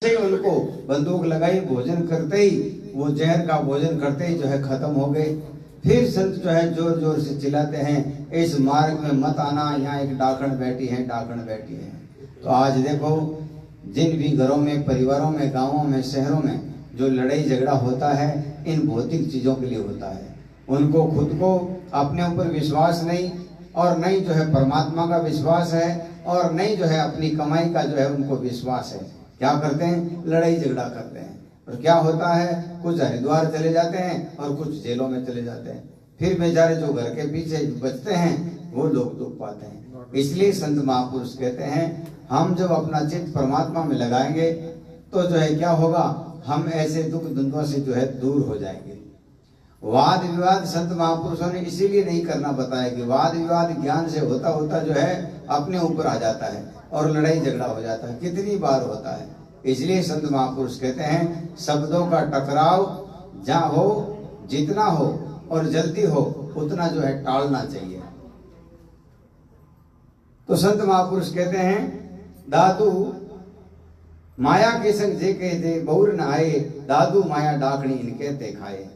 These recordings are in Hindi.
से उनको बंदूक लगाई, भोजन करते ही वो जहर का भोजन करते ही जो है खत्म हो गए। फिर संत जो है जोर जोर से चिल्लाते हैं, इस मार्ग में मत आना, यहाँ एक डाकण बैठी है, डाकण बैठी है। तो आज देखो जिन भी घरों में, परिवारों में, गांवों में, शहरों में जो लड़ाई झगड़ा होता है, इन भौतिक चीजों के लिए होता है। उनको खुद को अपने ऊपर विश्वास नहीं, और नहीं जो है परमात्मा का विश्वास है, और नहीं जो है अपनी कमाई का जो है उनको विश्वास है। क्या करते हैं? लड़ाई झगड़ा करते हैं। और क्या होता है? कुछ हरिद्वार चले जाते हैं और कुछ जेलों में चले जाते हैं। फिर बेचारे जो घर के पीछे बचते हैं वो लोग दुख पाते हैं। इसलिए संत महापुरुष कहते हैं, हम जब अपना चित्त परमात्मा में लगाएंगे तो जो है क्या होगा, हम ऐसे दुख द्वंद्वों से जो है दूर हो जाएंगे। वाद विवाद संत महापुरुषों ने इसीलिए नहीं करना बताया कि वाद विवाद ज्ञान से होता होता जो है अपने ऊपर आ जाता है और लड़ाई झगड़ा हो जाता है। कितनी बार होता है। इसलिए संत महापुरुष कहते हैं, शब्दों का टकराव जहाँ हो, जितना हो और जल्दी हो उतना जो है टालना चाहिए। तो संत महापुरुष कहते हैं, दादू माया के संग जे कहे थे बहुर न आए, दादू माया डाकणी इनके ते खाए।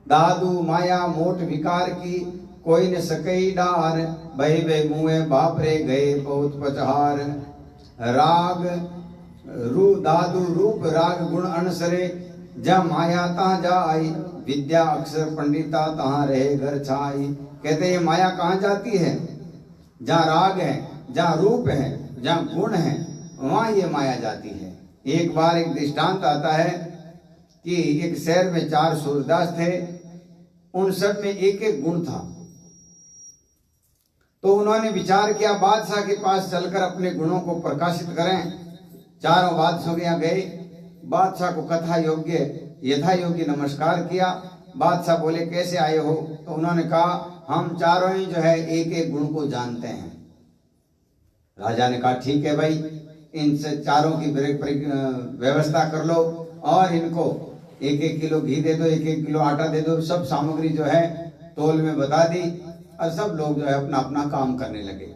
दादू माया मोट विकार की, कोई न सकई डार, बहे बे मुए बापरे गए बहुत पचहार। राग रू दादू रूप राग गुण अनसरे, जा माया ता जा आई, विद्या अक्षर पंडिता तहाँ रहे घर छाई। कहते ये माया कहाँ जाती है? जहाँ राग है, जहाँ रूप है, जहाँ गुण है, वहाँ ये माया जाती है। एक बार एक दृष्टांत आता है कि एक शहर में 4 सूरदास थे, उन सब में एक एक गुण था। तो उन्होंने विचार किया, बादशाह के पास चलकर अपने गुणों को प्रकाशित करें। चारों बादशाह के यहाँ गए, बादशाह को कथा योग्य यथा योग्य नमस्कार किया। बादशाह बोले, कैसे आए हो? तो उन्होंने कहा, हम चारों ही जो है एक एक गुण को जानते हैं। राजा ने कहा, ठीक है भाई, इन चारों की व्यवस्था कर लो और इनको 1-1 किलो घी दे दो, 1-1 किलो आटा दे दो। सब सामग्री जो है तोल में बता दी और सब लोग जो है अपना अपना काम करने लगे।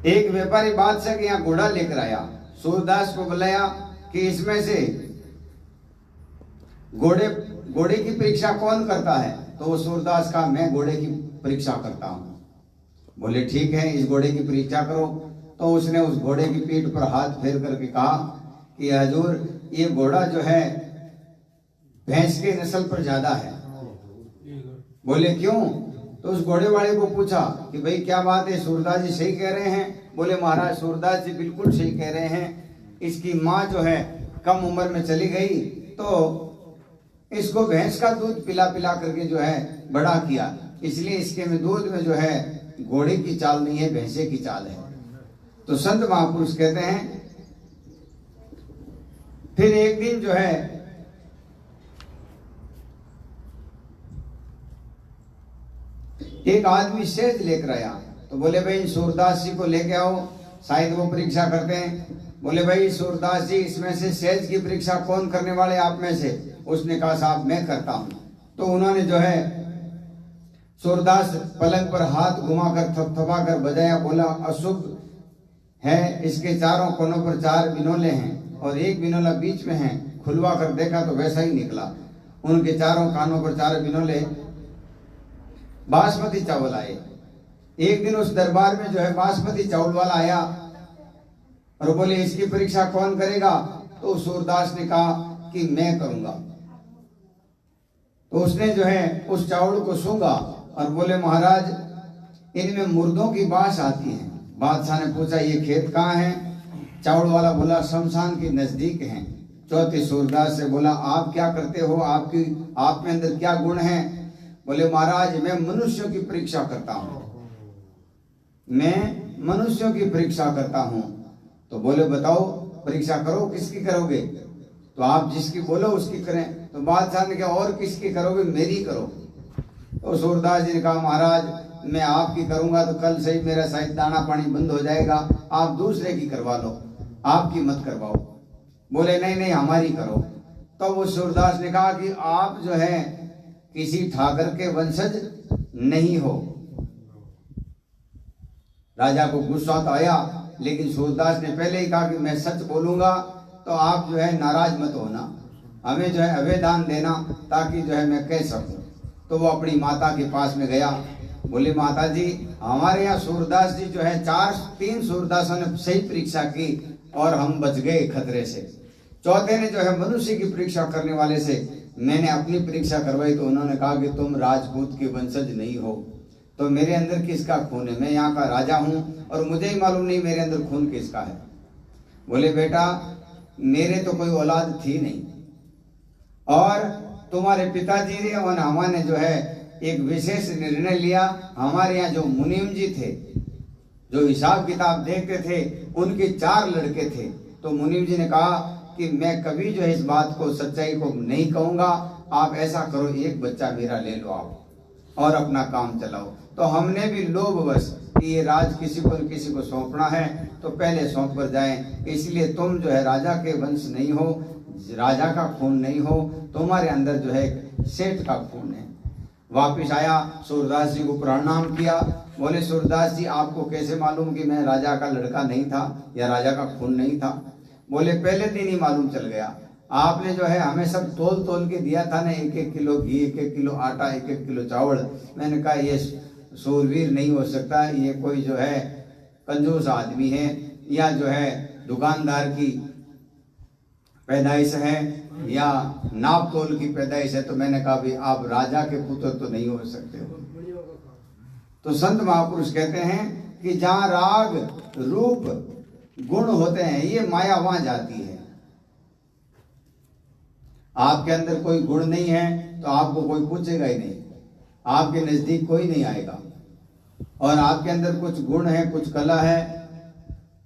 एक व्यापारी बादशाह के यहाँ घोड़ा लेकर आया, सूरदास को बुलाया कि इसमें से घोड़े की परीक्षा कौन करता है? तो वो सूरदास का, मैं घोड़े की परीक्षा करता हूँ। बोले ठीक है, इस घोड़े की परीक्षा करो। तो उसने उस घोड़े की पीठ पर हाथ फेर करके कहा कि हजूर, ये घोड़ा जो है भैंस के नस्ल पर ज्यादा है। बोले क्यों? तो उस घोड़े वाले को पूछा कि भाई क्या बात है, सूरदास जी सही कह रहे हैं? बोले महाराज, सूरदास जी बिल्कुल सही कह रहे हैं। इसकी माँ जो है कम उम्र में चली गई, तो इसको भैंस का दूध पिला पिला करके जो है बड़ा किया, इसलिए इसके में दूध में जो है घोड़े की चाल नहीं है, भैंसे की चाल है। तो संत महापुरुष कहते हैं, फिर एक दिन जो है एक आदमी सेज लेकर आया। तो बोले भाई सूरदास जी को लेके आओ, शायद वो परीक्षा करते हैं। बोले भाई सूरदास जी, इसमें से सेज की परीक्षा कौन करने वाले आप में से? उसने कहा साहब मैं करता हूं। तो उन्होंने जो है सूरदास पलंग पर हाथ घुमाकर थपथपा कर बजाया, बोला अशुभ है, इसके चारों कोनों पर 4 बिनोले हैं और एक बिनोला बीच में है। खुलवा कर देखा तो वैसा ही निकला। उनके चारों कानों पर 4 बिनोले बासमती चावल आए। एक दिन उस दरबार में जो है बासमती चावल वाला आया और बोले इसकी परीक्षा कौन करेगा? तो सूरदास ने कहा कि मैं करूंगा। तो उसने जो है उस चावल को सूंघा और बोले महाराज, इनमें मुर्दों की बास आती है। बादशाह ने पूछा ये खेत कहाँ है? चावल वाला बोला शमशान के नजदीक है। चौथे सूरदास से बोला आप क्या करते हो? आप में अंदर क्या गुण है? बोले महाराज, मैं मनुष्यों की परीक्षा करता हूँ, मैं मनुष्यों की परीक्षा करता हूँ। तो बोले बताओ परीक्षा करो, किसकी करोगे? तो आप जिसकी बोलो उसकी करें। तो बादशाह ने कहा और किसकी करोगे? मेरी करो। तो सूरदास जी ने कहा महाराज मैं आपकी करूंगा तो कल से ही मेरा शायद दाना पानी बंद हो जाएगा, आप दूसरे की करवा लो, आपकी मत करवाओ। बोले नहीं नहीं हमारी करो। तो वो सूरदास ने कहा कि आप जो है किसी ठाकर के वंशज नहीं हो। राजा को गुस्सा तो आया, लेकिन सूरदास ने पहले ही कहा कि मैं सच बोलूंगा तो आप जो है नाराज मत होना, हमें जो है अभयदान देना ताकि जो है मैं कह सकूं। तो वो अपनी माता के पास में गया, बोले माता जी हमारे यहाँ सूरदास जी जो है 3 सूरदासों ने सही परीक्षा की और हम बच गए खतरे से। चौथे ने जो है मनुष्य की परीक्षा करने वाले से मैंने अपनी परीक्षा करवाई तो उन्होंने कहा कि तुम राजपूत के वंशज नहीं हो। तो मेरे अंदर किसका खून है? मैं यहाँ का राजा हूँ और मुझे ही मालूम नहीं मेरे अंदर खून किसका है। बोले बेटा मेरे तो कोई औलाद थी नहीं, और तुम्हारे पिताजी ने और हमारे जो है एक विशेष निर्णय लिया। हमारे यहाँ जो मुनीम जी थे, जो हिसाब किताब देखते थे, उनके 4 लड़के थे। तो मुनीम जी ने कहा कि मैं कभी जो है इस बात को सच्चाई को नहीं कहूंगा, आप ऐसा करो एक बच्चा मेरा ले लो आप और अपना काम चलाओ। तो हमने भी लोभवश कि ये राज किसी को सौंपना है तो पहले सौंप कर जाएं, इसलिए तुम जो है राजा के वंश नहीं हो, राजा का खून नहीं हो, तुम्हारे अंदर जो है सेठ का खून है। वापिस आया, सूरदास जी को प्रणाम किया। बोले सूरदास जी आपको कैसे मालूम कि मैं राजा का लड़का नहीं था या राजा का खून नहीं था? बोले पहले दिन ही मालूम चल गया, आपने जो है हमें सब तोल तोल के दिया था ना, 1-1 किलो घी, 1-1 किलो आटा, 1-1 किलो चावल। मैंने कहा ये सूरवीर नहीं हो सकता, ये कोई जो है कंजूस आदमी है या जो है दुकानदार की पैदाइश है या नाप तोल की पैदाइश है। तो मैंने कहा भी आप राजा के पुत्र तो नहीं हो सकते हो। तो संत महापुरुष कहते हैं कि जहाँ राग रूप गुण होते हैं ये माया वहां जाती है। आपके अंदर कोई गुण नहीं है तो आपको कोई पूछेगा ही नहीं, आपके नजदीक कोई नहीं आएगा। और आपके अंदर कुछ गुण है, कुछ कला है,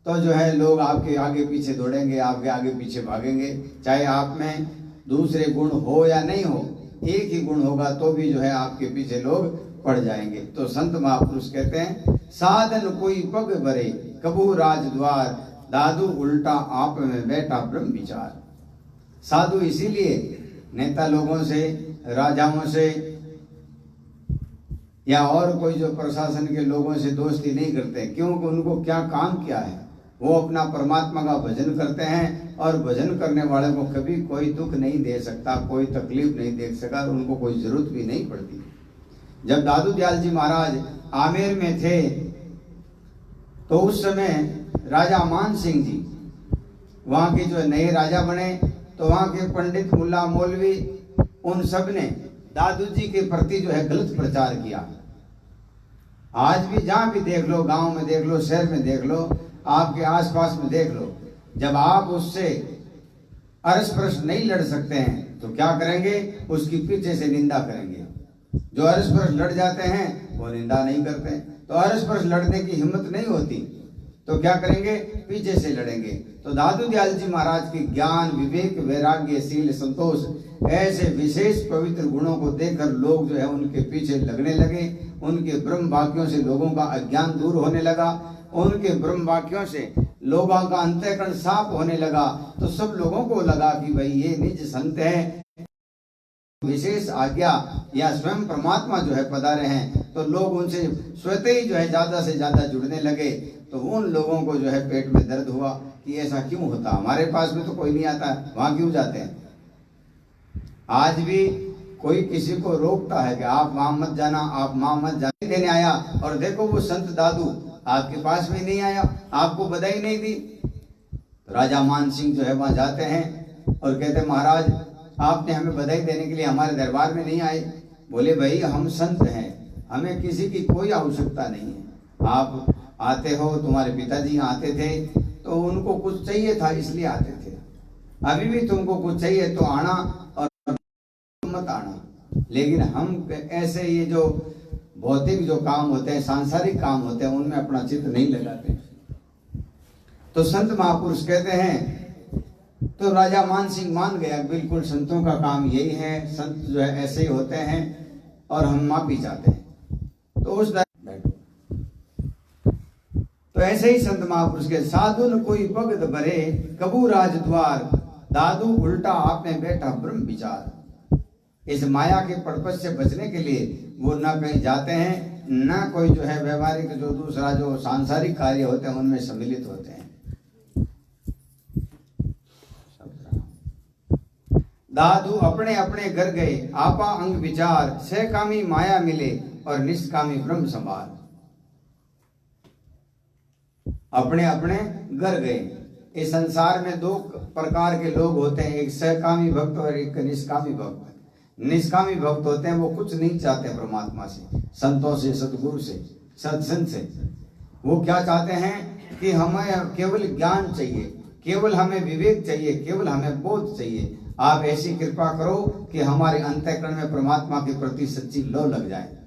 तो जो है लोग आपके आगे पीछे दौड़ेंगे, आपके आगे पीछे भागेंगे। चाहे आप में दूसरे गुण हो या नहीं हो, एक ही गुण होगा तो भी जो है आपके पीछे लोग पड़ जाएंगे। तो संत महापुरुष कहते हैं साधन कोई पग भरे कबू राजद्वार, दादू उल्टा आप में बैठा ब्रह्म विचार। साधु इसीलिए नेता लोगों से, राजाओं से या और कोई जो प्रशासन के लोगों से दोस्ती नहीं करते, क्योंकि उनको क्या काम क्या है, वो अपना परमात्मा का भजन करते हैं और भजन करने वाले को कभी कोई दुख नहीं दे सकता, कोई तकलीफ नहीं दे सका, उनको कोई जरूरत भी नहीं पड़ती। जब दादू दयाल जी महाराज आमेर में थे तो उस समय राजा मान सिंह जी वहां के जो नए राजा बने, तो वहां के पंडित, मुल्ला, मौलवी, उन सब ने दादू जी के प्रति जो है गलत प्रचार किया। आज भी जहां भी देख लो, गांव में देख लो, शहर में देख लो, आपके आसपास में देख लो, जब आप उससे अरस परस नहीं लड़ सकते हैं तो क्या करेंगे, उसकी पीछे से निंदा करेंगे। जो अरस परस लड़ जाते हैं वो निंदा नहीं करते। तो अरस परस लड़ने की हिम्मत नहीं होती तो क्या करेंगे, पीछे से लड़ेंगे। तो दादू दयाल जी महाराज के ज्ञान, विवेक, वैराग्य, शील, संतोष, ऐसे विशेष पवित्र गुणों को देखकर लोग जो है उनके पीछे लगने लगे। उनके ब्रह्म वाक्यों से लोगों का अज्ञान दूर होने लगा, उनके ब्रह्म वाक्यों से लोगों का अंतःकरण साफ होने लगा। तो सब लोगों को लगा कि भाई ये निज संत है, विशेष आज्ञा या स्वयं परमात्मा जो है पधारे हैं, तो लोग उनसे स्वतः ही जो है ज्यादा से ज्यादा जुड़ने लगे। तो उन लोगों को जो है पेट में दर्द हुआ कि ऐसा क्यों होता, हमारे पास में तो कोई नहीं आता, वहां क्यों जाते हैं। आज भी कोई किसी को रोकता है कि आप वहां मत जाना, आप वहां मत जाने देने आया, और देखो वो संत दादू आपके पास में नहीं आया, आपको बधाई नहीं दी। तो राजा मान सिंह जो है वहां जाते हैं और कहते महाराज आपने हमें बधाई देने के लिए हमारे दरबार में नहीं आए। बोले भाई हम संत हैं, हमें किसी की कोई आवश्यकता नहीं है, आप आते हो, तुम्हारे पिताजी आते थे तो उनको कुछ चाहिए था इसलिए आते थे, अभी भी तुमको कुछ चाहिए तो आना और मत आना। लेकिन हम ऐसे ये जो भौतिक जो काम होते हैं, सांसारिक काम होते हैं, उनमें अपना चित्त नहीं लगाते। तो संत महापुरुष कहते हैं, तो राजा मान सिंह मान गया, बिल्कुल संतों का काम यही है, संत जो है ऐसे ही होते हैं और हम माफी चाहते हैं। तो उस बैठो, तो ऐसे ही संत महापुरुष के साधु न कोई भगत भरे कबू राजद्वार, दादू उल्टा आपने बैठा ब्रह्म विचार। इस माया के पर्पज से बचने के लिए वो न कहीं जाते हैं, न कोई जो है व्यवहारिक जो दूसरा जो सांसारिक कार्य होते हैं उनमें सम्मिलित होते हैं। दादू अपने अपने घर गए, आपा अंग विचार, सहकामी माया मिले और निष्कामी ब्रह्म संभाल। अपने अपने घर गए। इस संसार में दो प्रकार के लोग होते हैं, एक सहकामी भक्त और एक निष्कामी भक्त। निष्कामी भक्त होते हैं वो कुछ नहीं चाहते परमात्मा से, संतों से, सदगुरु से, सत्संग से। वो क्या चाहते हैं कि हमें केवल ज्ञान चाहिए, केवल हमें विवेक चाहिए, केवल हमें बोध चाहिए। आप ऐसी कृपा करो कि हमारे अंतःकरण में परमात्मा के प्रति सच्ची लौ लग जाए।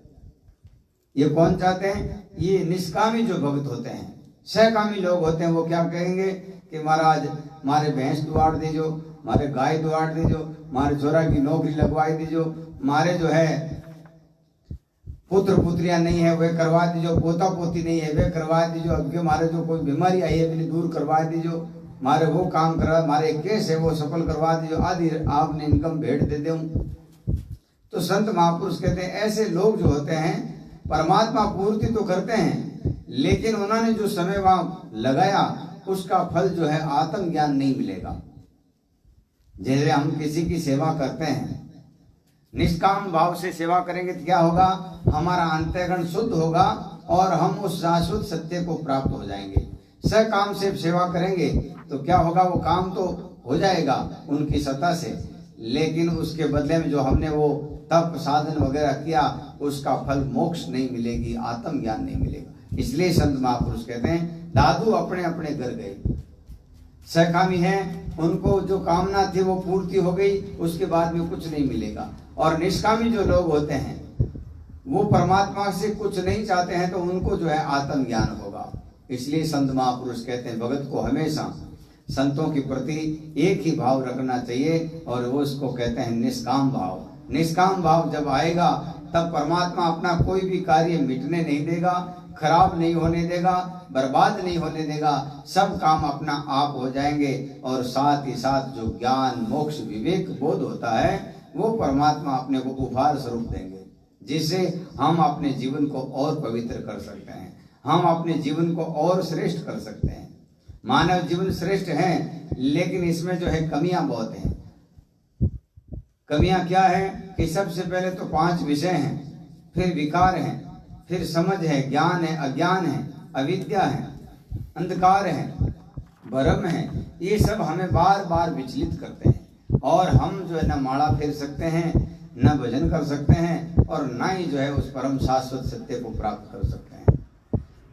ये कौन चाहते हैं? ये निष्कामी जो भक्त होते हैं। सहकामी लोग होते हैं वो क्या कहेंगे कि महाराज मारे भैंस दुआड़ दीजो, मारे गाय दुआड़ दीजो, मारे छोरा की नौकरी लगवाई दीजो, मारे जो है पुत्र पुत्रियां नहीं है वे करवा दीजो, पोता पोती नहीं है वे करवा दीजो, अब मारे जो कोई बीमारी आई है भी दूर करवा दीजो, मारे वो काम करा, मारे केस है वो सफल करवा दीजो, आदि आपने इनकम भेंट दे दूं। तो संत महापुरुष कहते हैं ऐसे लोग जो होते हैं परमात्मा पूर्ति तो करते हैं, लेकिन उन्होंने जो समय वहां लगाया उसका फल जो है आत्मज्ञान नहीं मिलेगा। जैसे हम किसी की सेवा करते हैं, निष्काम भाव से सेवा करेंगे तो क्या होगा? हमारा अंतःकरण शुद्ध होगा और हम उस शाश्वत सत्य को प्राप्त हो जाएंगे। सकाम से सेवा करेंगे तो क्या होगा? वो काम तो हो जाएगा उनकी सत्ता से, लेकिन उसके बदले में जो हमने वो तप साधन वगैरह किया उसका फल मोक्ष नहीं मिलेगी, आत्मज्ञान नहीं मिलेगा। इसलिए संत महापुरुष कहते हैं दादू अपने अपने घर गए। सहकामी हैं, उनको जो कामना थी वो पूर्ति हो गई, उसके बाद में कुछ नहीं मिलेगा। और निष्कामी जो लोग होते हैं वो परमात्मा से कुछ नहीं चाहते हैं, तो उनको जो है आत्मज्ञान होगा। इसलिए संत महापुरुष कहते हैं भगत को हमेशा संतों के प्रति एक ही भाव रखना चाहिए, और वो उसको कहते हैं निष्काम भाव। निष्काम भाव जब आएगा तब परमात्मा अपना कोई भी कार्य मिटने नहीं देगा, खराब नहीं होने देगा, बर्बाद नहीं होने देगा। सब काम अपना आप हो जाएंगे, और साथ ही साथ जो ज्ञान मोक्ष विवेक बोध होता है वो परमात्मा अपने को उपहार स्वरूप देंगे, जिससे हम अपने जीवन को और पवित्र कर सकते हैं, हम अपने जीवन को और श्रेष्ठ कर सकते हैं। मानव जीवन श्रेष्ठ है, लेकिन इसमें जो है कमियां बहुत हैं। कमियां क्या है कि सबसे पहले तो 5 विषय हैं, फिर विकार हैं, फिर समझ है, ज्ञान है, अज्ञान है, अविद्या है, अंधकार है, भ्रम है। ये सब हमें बार बार विचलित करते हैं, और हम जो है न माला फेर सकते हैं, न भजन कर सकते हैं, और न ही जो है उस परम शाश्वत सत्य को प्राप्त कर सकते हैं।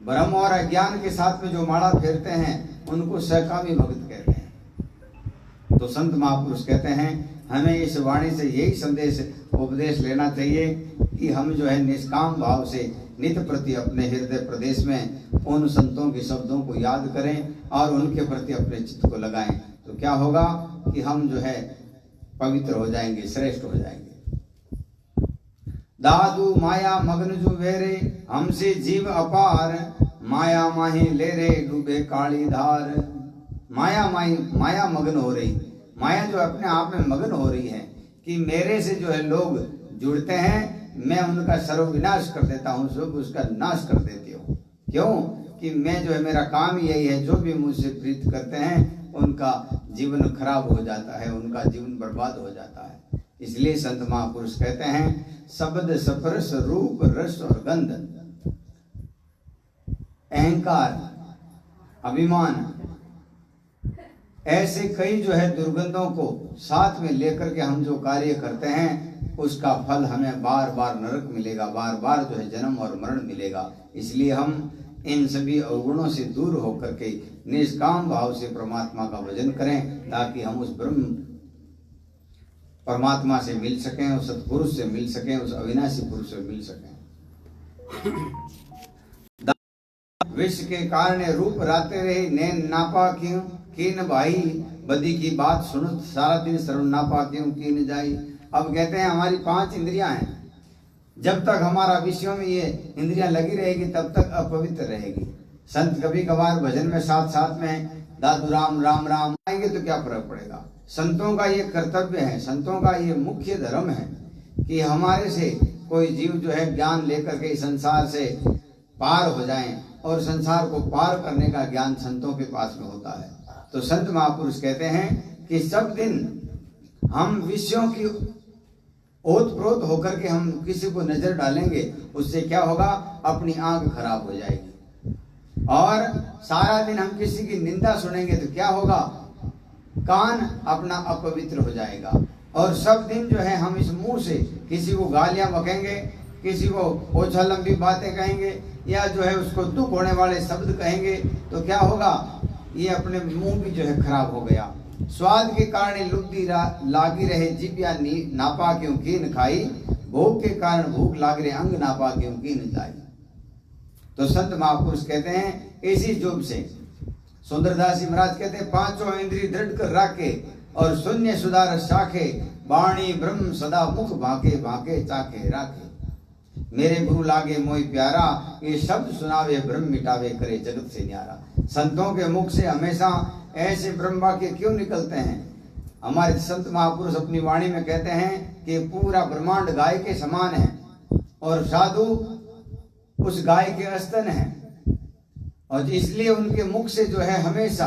भ्रम और अज्ञान के साथ में जो माला फेरते हैं उनको सहकामी भक्त कहते हैं। तो संत महापुरुष कहते हैं हमें इस वाणी से यही संदेश उपदेश लेना चाहिए कि हम जो है निष्काम भाव से नित प्रति अपने हृदय प्रदेश में उन संतों के शब्दों को याद करें और उनके प्रति अपने चित्त को लगाएं। तो क्या होगा कि हम जो है पवित्र हो जाएंगे, श्रेष्ठ हो जाएंगे। दादू माया मग्न जो वेरे, हमसे जीव अपार, माया माही ले रे डूबे काली धार। माया मग्न हो रही, माया जो अपने आप में मग्न हो रही है कि मेरे से जो है लोग जुड़ते हैं, मैं उनका सर्वविनाश कर देता हूँ, सब उसका नाश कर देती हूँ। क्यों? कि मैं जो है मेरा काम यही है, जो भी मुझसे प्रीत करते हैं उनका जीवन खराब हो जाता है, उनका जीवन बर्बाद हो जाता है। इसलिए संत महापुरुष कहते हैं शब्द स्पर्श रूप रस और गंध, अहंकार, अभिमान, ऐसे कई जो है दुर्गंधों को साथ में लेकर के हम जो कार्य करते हैं उसका फल हमें बार बार नरक मिलेगा, बार बार जो है जन्म और मरण मिलेगा। इसलिए हम इन सभी अवगुणों से दूर होकर के निष्काम भाव से परमात्मा का भजन करें, ताकि हम उस ब्रह्म परमात्मा से मिल सकें, उस सत्पुरुष से मिल सकें, उस अविनाशी पुरुष से मिल सकें। विश्व के कारण रूप राते रहे, नैन नापा क्यों कीन भाई, बदी की बात सुनो सारा दिन सर्व नापा क्यों कीन जाई। अब कहते हैं हमारी 5 इंद्रियां हैं, जब तक हमारा विषयों में ये इंद्रियां लगी रहेगी तब तक अपवित्र रहेगी। संत कभी कभार भजन में साथ साथ में दादू राम राम राम आएंगे तो क्या फर्क पड़ेगा। संतों का ये कर्तव्य है, संतों का ये मुख्य धर्म है कि हमारे से कोई जीव जो है ज्ञान लेकर के इस संसार से पार हो जाएं, और संसार को पार करने का ज्ञान संतों के पास में होता है। तो संत महापुरुष कहते हैं कि सब दिन हम विषयों की ओत-प्रोत होकर के हम किसी को नजर डालेंगे, उससे क्या होगा, अपनी आंख खराब हो जाएगी। और सारा दिन हम किसी की निंदा सुनेंगे तो क्या होगा, कान अपना अपवित्र हो जाएगा। और सब दिन जो है हम इस मुंह से किसी को गालियां बकेंगे, किसी को ओछा लंबी बातें कहेंगे, या जो है उसको दुख होने वाले शब्द कहेंगे, तो क्या होगा, ये अपने मुंह भी जो है खराब हो गया। स्वाद के कारण लुब्धि लागी रहे जिबिया नापा क्यों कीन खाई, भूख के कारण भूख लाग रहे अंग नापा क्यों कीन जाई। तो संत महापुरुष कहते हैं इसी जुब से सुंदरदास जी महाराज कहते हैं, पांचों इंद्रिय दृढ़ कर राखे और शून्य सुधार शाखे, वाणी ब्रह्म सदा मुख भाके भाके चाके राखे। मेरे गुरु लागे मोहि प्यारा, ये शब्द सुनावे ब्रह्म मिटावे करे जगत से न्यारा। संतों के मुख से हमेशा ऐसे ब्रह्म वाक्य क्यों निकलते हैं? हमारे संत महापुरुष अपनी वाणी में कहते हैं कि पूरा ब्रह्मांड गाय के समान है और साधु उस गाय के स्तन है, और इसलिए उनके मुख से जो है हमेशा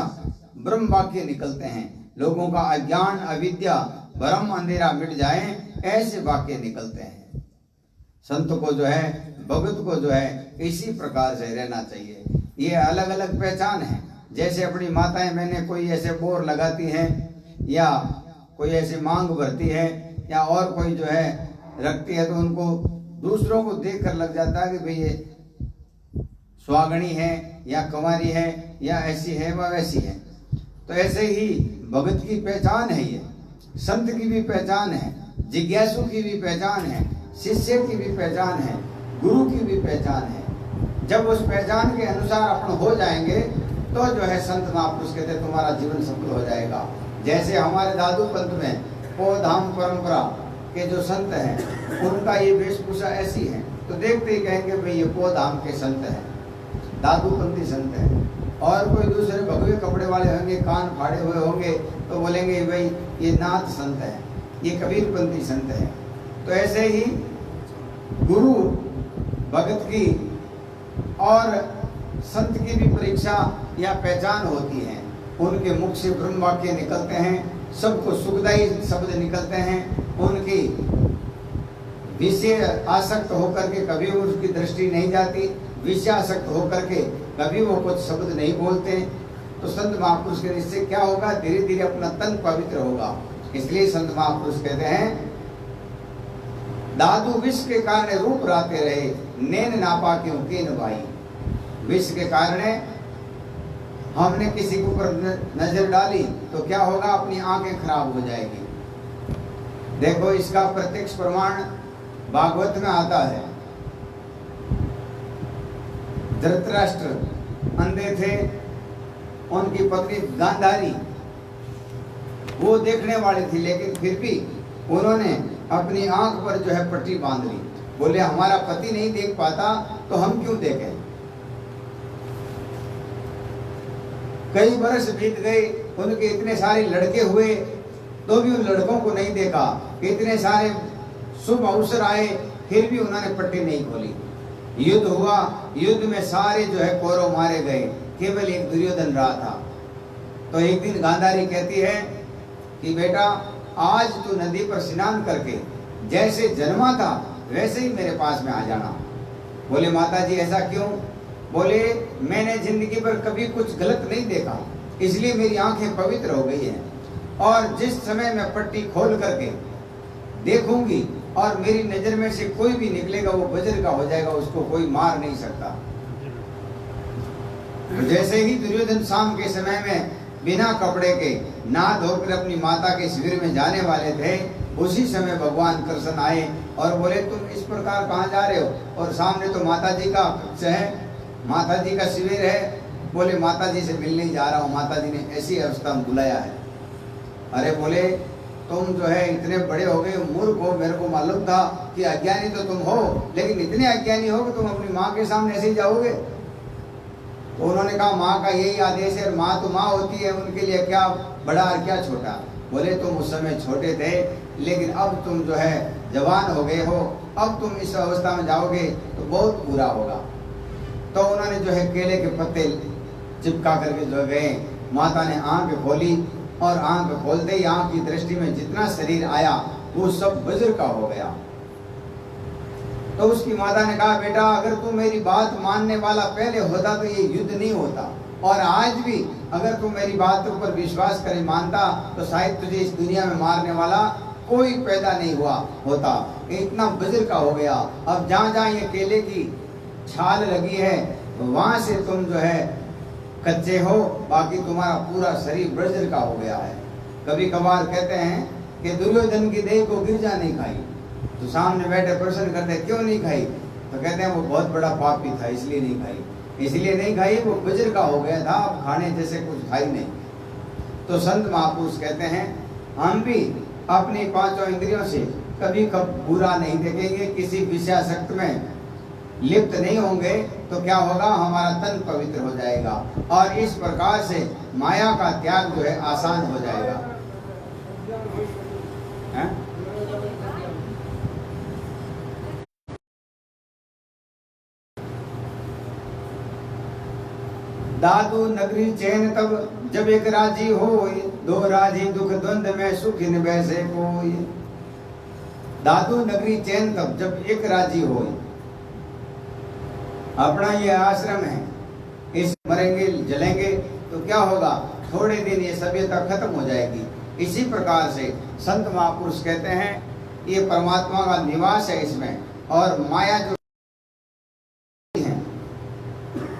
ब्रह्म वाक्य निकलते हैं। लोगों का अज्ञान अविद्या भ्रम अंधेरा मिट जाए, ऐसे वाक्य निकलते हैं। संत को जो है, भगत को जो है, इसी प्रकार से रहना चाहिए। ये अलग अलग पहचान है। जैसे अपनी माताएं बहनें कोई ऐसे बोर लगाती हैं, या कोई ऐसे मांग भरती है, या और कोई जो है रखती है, तो उनको दूसरों को देख कर लग जाता है कि भाई ये स्वागणी है या कुंवारी है या ऐसी है व वैसी है। तो ऐसे ही भगत की पहचान है, ये संत की भी पहचान है, जिज्ञासु की भी पहचान है, शिष्य की भी पहचान है, गुरु की भी पहचान है। जब उस पहचान के अनुसार अपन हो जाएंगे तो जो है संत महापुरुष कहते हैं तुम्हारा जीवन सफल हो जाएगा। जैसे हमारे दादू पंथ में पौधाम परंपरा के जो संत हैं, उनका ये वेशभूषा ऐसी है, तो देखते ही कहेंगे भाई ये पौधाम के संत हैं, दादूपंथी संत हैं। और कोई दूसरे भगवे कपड़े वाले होंगे, कान फाड़े हुए होंगे, तो बोलेंगे भाई ये नाथ संत है, ये कबीरपंथी संत है। तो ऐसे ही गुरु भगत की और संत की भी परीक्षा या पहचान होती है। उनके मुख से ब्रह्म वाक्य निकलते हैं, सबको सुखदायी शब्द निकलते हैं। उनकी विषय आसक्त होकर के कभी उसकी दृष्टि नहीं जाती, विषय आसक्त होकर के कभी वो कुछ शब्द नहीं बोलते। तो संत महापुरुष के इससे क्या होगा, धीरे धीरे अपना तन पवित्र होगा। इसलिए संत महापुरुष कहते हैं, दादू विष के कारण रूप राते रहे, नैन नापा क्यों कीन भाई। विष के कारण हमने किसी के ऊपर नजर डाली तो क्या होगा, अपनी आंखें खराब हो जाएगी। देखो इसका प्रत्यक्ष प्रमाण भागवत में आता है। धृतराष्ट्र अंधे थे, उनकी पत्नी गांधारी वो देखने वाली थी, लेकिन फिर भी उन्होंने अपनी आंख पर जो है पट्टी बांध ली। बोले हमारा पति नहीं देख पाता तो हम क्यों देखें। कई वर्ष बीत गए, उनके इतने सारे लड़के हुए तो भी उन लड़कों को नहीं देखा। इतने सारे शुभ अवसर आए फिर भी उन्होंने पट्टी नहीं खोली। युद्ध हुआ, युद्ध में सारे जो है कौरव मारे गए, केवल एक दुर्योधन रहा था। तो एक दिन गांधारी कहती है कि बेटा आज तू नदी पर स्नान करके जैसे जन्मा था वैसे ही मेरे पास में आ जाना। बोले माता जी ऐसा क्यों? बोले मैंने जिंदगी पर कभी कुछ गलत नहीं देखा, इसलिए मेरी आंखें पवित्र हो गई हैं। और जिस समय मैं पट्टी खोल करके देखूंगी और मेरी नजर में से कोई भी निकलेगा वो वज्र का हो जाएगा, उसको कोई मार नहीं सकता। जैसे ही दुर्योधन शाम के समय में बिना कपड़े के नहा धोकर अपनी माता के शिविर में जाने वाले थे, उसी समय भगवान कृष्ण आए और बोले तुम इस प्रकार कहाँ जा रहे हो? और सामने तो माता जी का माता जी का शिविर है। बोले माता जी से मिलने जा रहा हूँ, माता जी ने ऐसी अवस्था में बुलाया है। अरे बोले तुम जो है इतने बड़े हो गए, मूर्ख हो, मेरे को मालूम था कि अज्ञानी तो तुम हो, लेकिन इतने अज्ञानी हो कि तुम अपनी माँ के सामने ऐसे ही जाओगे। तो उन्होंने कहा माँ का यही आदेश है, और माँ तो माँ होती है, उनके लिए क्या बड़ा और क्या छोटा। बोले तुम उस समय छोटे थे, लेकिन अब तुम जो है जवान हो गए हो, अब तुम इस अवस्था में जाओगे तो बहुत बुरा होगा। तो उन्होंने जो है केले के पत्ते चिपका करके जो गए। माता ने आंख खोली और आंख खोलते ही आंख की दृष्टि में जितना शरीर आया वो सब वज्र का हो गया। तो उसकी माता ने कहा, बेटा अगर तू मेरी बात मानने वाला पहले होता तो ये युद्ध नहीं होता, और आज भी अगर तू मेरी बात पर विश्वास करे मानता तो शायद तुझे इस दुनिया में मारने वाला कोई पैदा नहीं हुआ होता। इतना वज्र का हो गया। अब जहाँ जहाँ ये केले की छाल लगी है वहां से तुम जो है कच्चे हो, बाकी तुम्हारा पूरा शरीर वज्र का हो गया है। कभी कभार कहते हैं कि दुर्योधन की देह को गिरजा नहीं खाई, तो सामने बैठे प्रश्न करते क्यों नहीं खाई, तो कहते हैं वो बहुत बड़ा पापी था इसलिए नहीं खाई। इसलिए नहीं खाई, वो वज्र का हो गया था, अब खाने जैसे कुछ खाई नहीं। तो संत महापुरुष कहते हैं हम भी अपनी पांचों इंद्रियों से कभी कभी बुरा नहीं देखेंगे, किसी विषयासक्त में लिप्त नहीं होंगे, तो क्या होगा, हमारा तन पवित्र हो जाएगा और इस प्रकार से माया का त्याग जो है आसान हो जाएगा। है? दादू नगरी चैन तब जब एक राजी हो, दो राजी दुख द्वंद्व में सुख इन वैसे कोई। दादू नगरी चैन तब जब एक राजी हो। अपना ये आश्रम है, इस मरेंगे जलेंगे तो क्या होगा, थोड़े दिन ये सभ्यता खत्म हो जाएगी। इसी प्रकार से संत महापुरुष कहते हैं ये परमात्मा का निवास है इसमें, और माया जो है,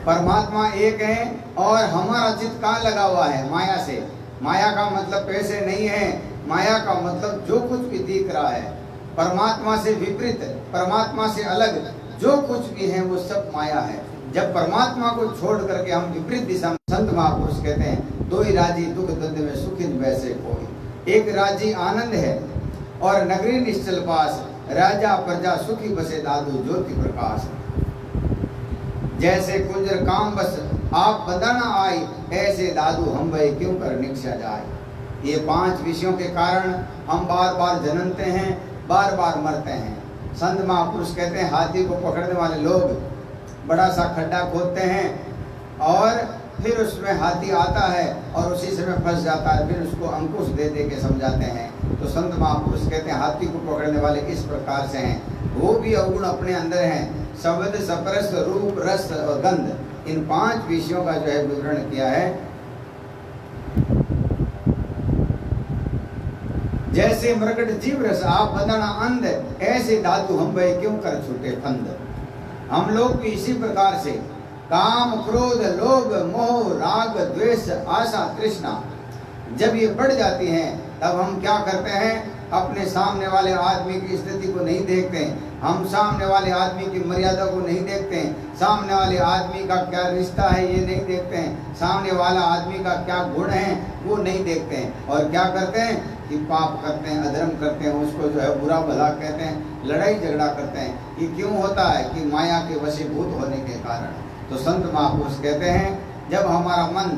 परमात्मा एक है और हमारा चित्त कहाँ लगा हुआ है, माया से। माया का मतलब पैसे नहीं है, माया का मतलब जो कुछ भी दिख रहा है परमात्मा से विपरीत, परमात्मा से अलग जो कुछ भी है वो सब माया है। जब परमात्मा को छोड़ करके हम विपरीत दिशा में, संत महापुरुष कहते हैं दो ही राजी दुख द्वंद्व में सुखिन वैसे कोई। एक राजी आनंद है और नगरी निश्चल पास, राजा प्रजा सुखी बसे दादू ज्योति प्रकाश। जैसे कुंजर काम बस आप बंदाना आई, ऐसे दादू हम वही क्यों कर निकसा जाए। ये पांच विषयों के कारण हम बार बार जन्मते हैं, बार बार मरते हैं। संत महापुरुष कहते हैं हाथी को पकड़ने वाले लोग बड़ा सा खड्डा खोदते हैं और फिर उसमें हाथी आता है और उसी समय फंस जाता है, फिर उसको अंकुश दे दे के समझाते हैं। तो संत महापुरुष कहते हैं हाथी को पकड़ने वाले इस प्रकार से हैं, वो भी अवगुण अपने अंदर हैं। शब्द स्पर्श रूप रस और गंध, इन पांच विषयों का जो है विवरण किया है। जैसे मृगट जीव रस आप बंधना अंध, ऐसे धातु हम वह क्यों कर छूटे फंद। हम लोग भी इसी प्रकार से काम क्रोध लोभ मोह राग द्वेष आशा तृष्णा जब ये बढ़ जाती हैं तब हम क्या करते हैं, अपने सामने वाले आदमी की स्थिति को नहीं देखते हैं, हम सामने वाले आदमी की मर्यादा को नहीं देखते हैं, सामने वाले आदमी का क्या रिश्ता है ये नहीं देखते हैं, सामने वाला आदमी का क्या गुण है वो नहीं देखते हैं, और क्या करते हैं कि पाप करते हैं, अधर्म करते हैं, उसको जो है बुरा भला कहते हैं, लड़ाई झगड़ा करते हैं। ये क्यों होता है कि माया के वशीभूत होने के कारण। तो संत महापुरुष कहते हैं जब हमारा मन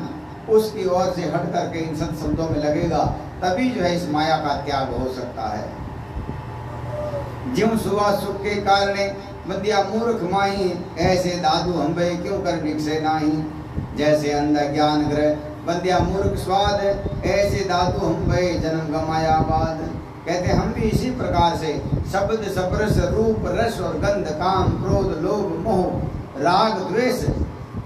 उसकी ओर से हट करके इन सत शब्दों में लगेगा तभी जो है इस माया का त्याग हो सकता है। ज्यों सुवा सुख के कारण बंदिया मूर्ख माही, ऐसे दादू हम भय क्यों कर निकसे नाही। जैसे अंधा ज्ञान ग्रह बंदिया मूर्ख स्वाद, ऐसे दादू हम भय जन्म गमाया बाद। कहते हम भी इसी प्रकार से शब्द स्पर्श रूप रस और गंध काम क्रोध लोभ मोह राग द्वेष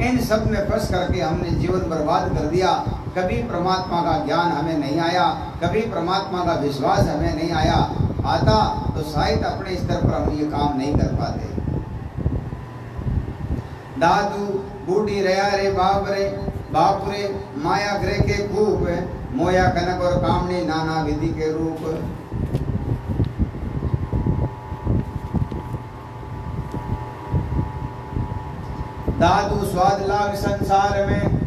इन सब में फंस करके हमने जीवन बर्बाद कर दिया। कभी परमात्मा का ज्ञान हमें नहीं आया, कभी परमात्मा का विश्वास हमें नहीं आया, आता तो शायद अपने स्तर पर हम ये काम नहीं कर पाते। दादू बूढ़ी रया रे बापुरे माया ग्रह के खूब, मोया कनक और कामनी नाना विधि के रूप। दादू स्वाद लाग संसार में,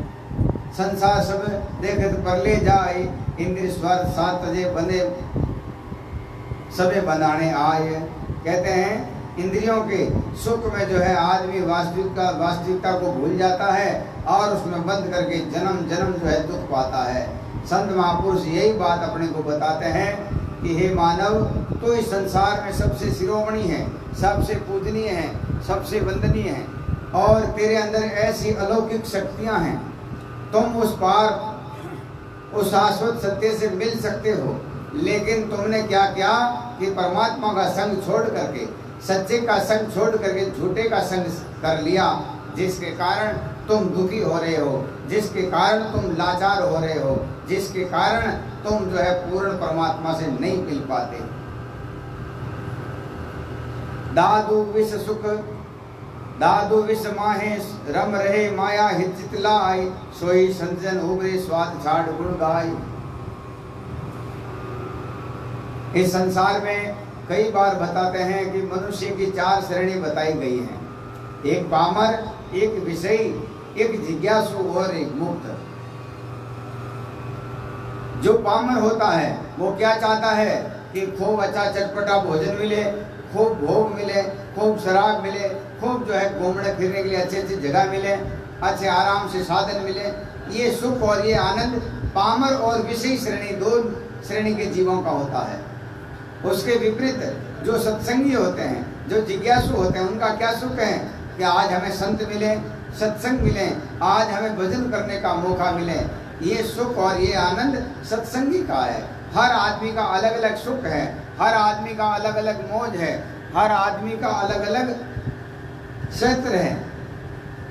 संसार सब देखत पर ले जाए, इंद्र स्वार्थ सात तजे बंदे सबे बनाने आए। कहते हैं इंद्रियों के सुख में जो है आदमी वास्तविकता को भूल जाता है और उसमें बंद करके जन्म जन्म जो है दुख पाता है। संत महापुरुष यही बात अपने को बताते हैं कि हे मानव तो इस संसार में सबसे शिरोमणि है, सबसे पूजनीय है, सबसे वंदनीय है, और तेरे अंदर ऐसी अलौकिक शक्तियां हैं, तुम उस पार उस शाश्वत सत्य से मिल सकते हो। लेकिन तुमने क्या किया कि परमात्मा का संग छोड़ करके, सच्चे का संग छोड़ करके झूठे का संग कर लिया, जिसके कारण तुम दुखी हो रहे हो, जिसके कारण तुम लाचार हो रहे हो, जिसके कारण तुम जो है पूर्ण परमात्मा से नहीं मिल पाते। दादू विष सुख दादू विष माहे रम रहे माया हित चितलाय, सोई संजन उबरे स्वाद छाड़ गुण गाय। इस संसार में कई बार बताते हैं कि मनुष्य की 4 श्रेणी बताई गई हैं, एक पामर, एक विषयी, एक जिज्ञासु और एक मुक्त। जो पामर होता है वो क्या चाहता है कि खूब अच्छा चटपटा भोजन मिले, खूब भोग मिले, खूब शराब मिले, खूब जो है घूमने फिरने के लिए अच्छी अच्छी जगह मिले, अच्छे आराम से साधन मिले। ये सुख और ये आनंद पामर और विषयी श्रेणी 2 श्रेणी के जीवों का होता है। उसके विपरीत जो सत्संगी होते हैं, जो जिज्ञासु होते हैं, उनका क्या सुख है कि आज हमें संत मिले, सत्संग मिले, आज हमें भजन करने का मौका मिले। ये सुख और ये आनंद सत्संगी का है। हर आदमी का अलग अलग सुख है, हर आदमी का अलग अलग मौज है, हर आदमी का अलग अलग क्षेत्र है।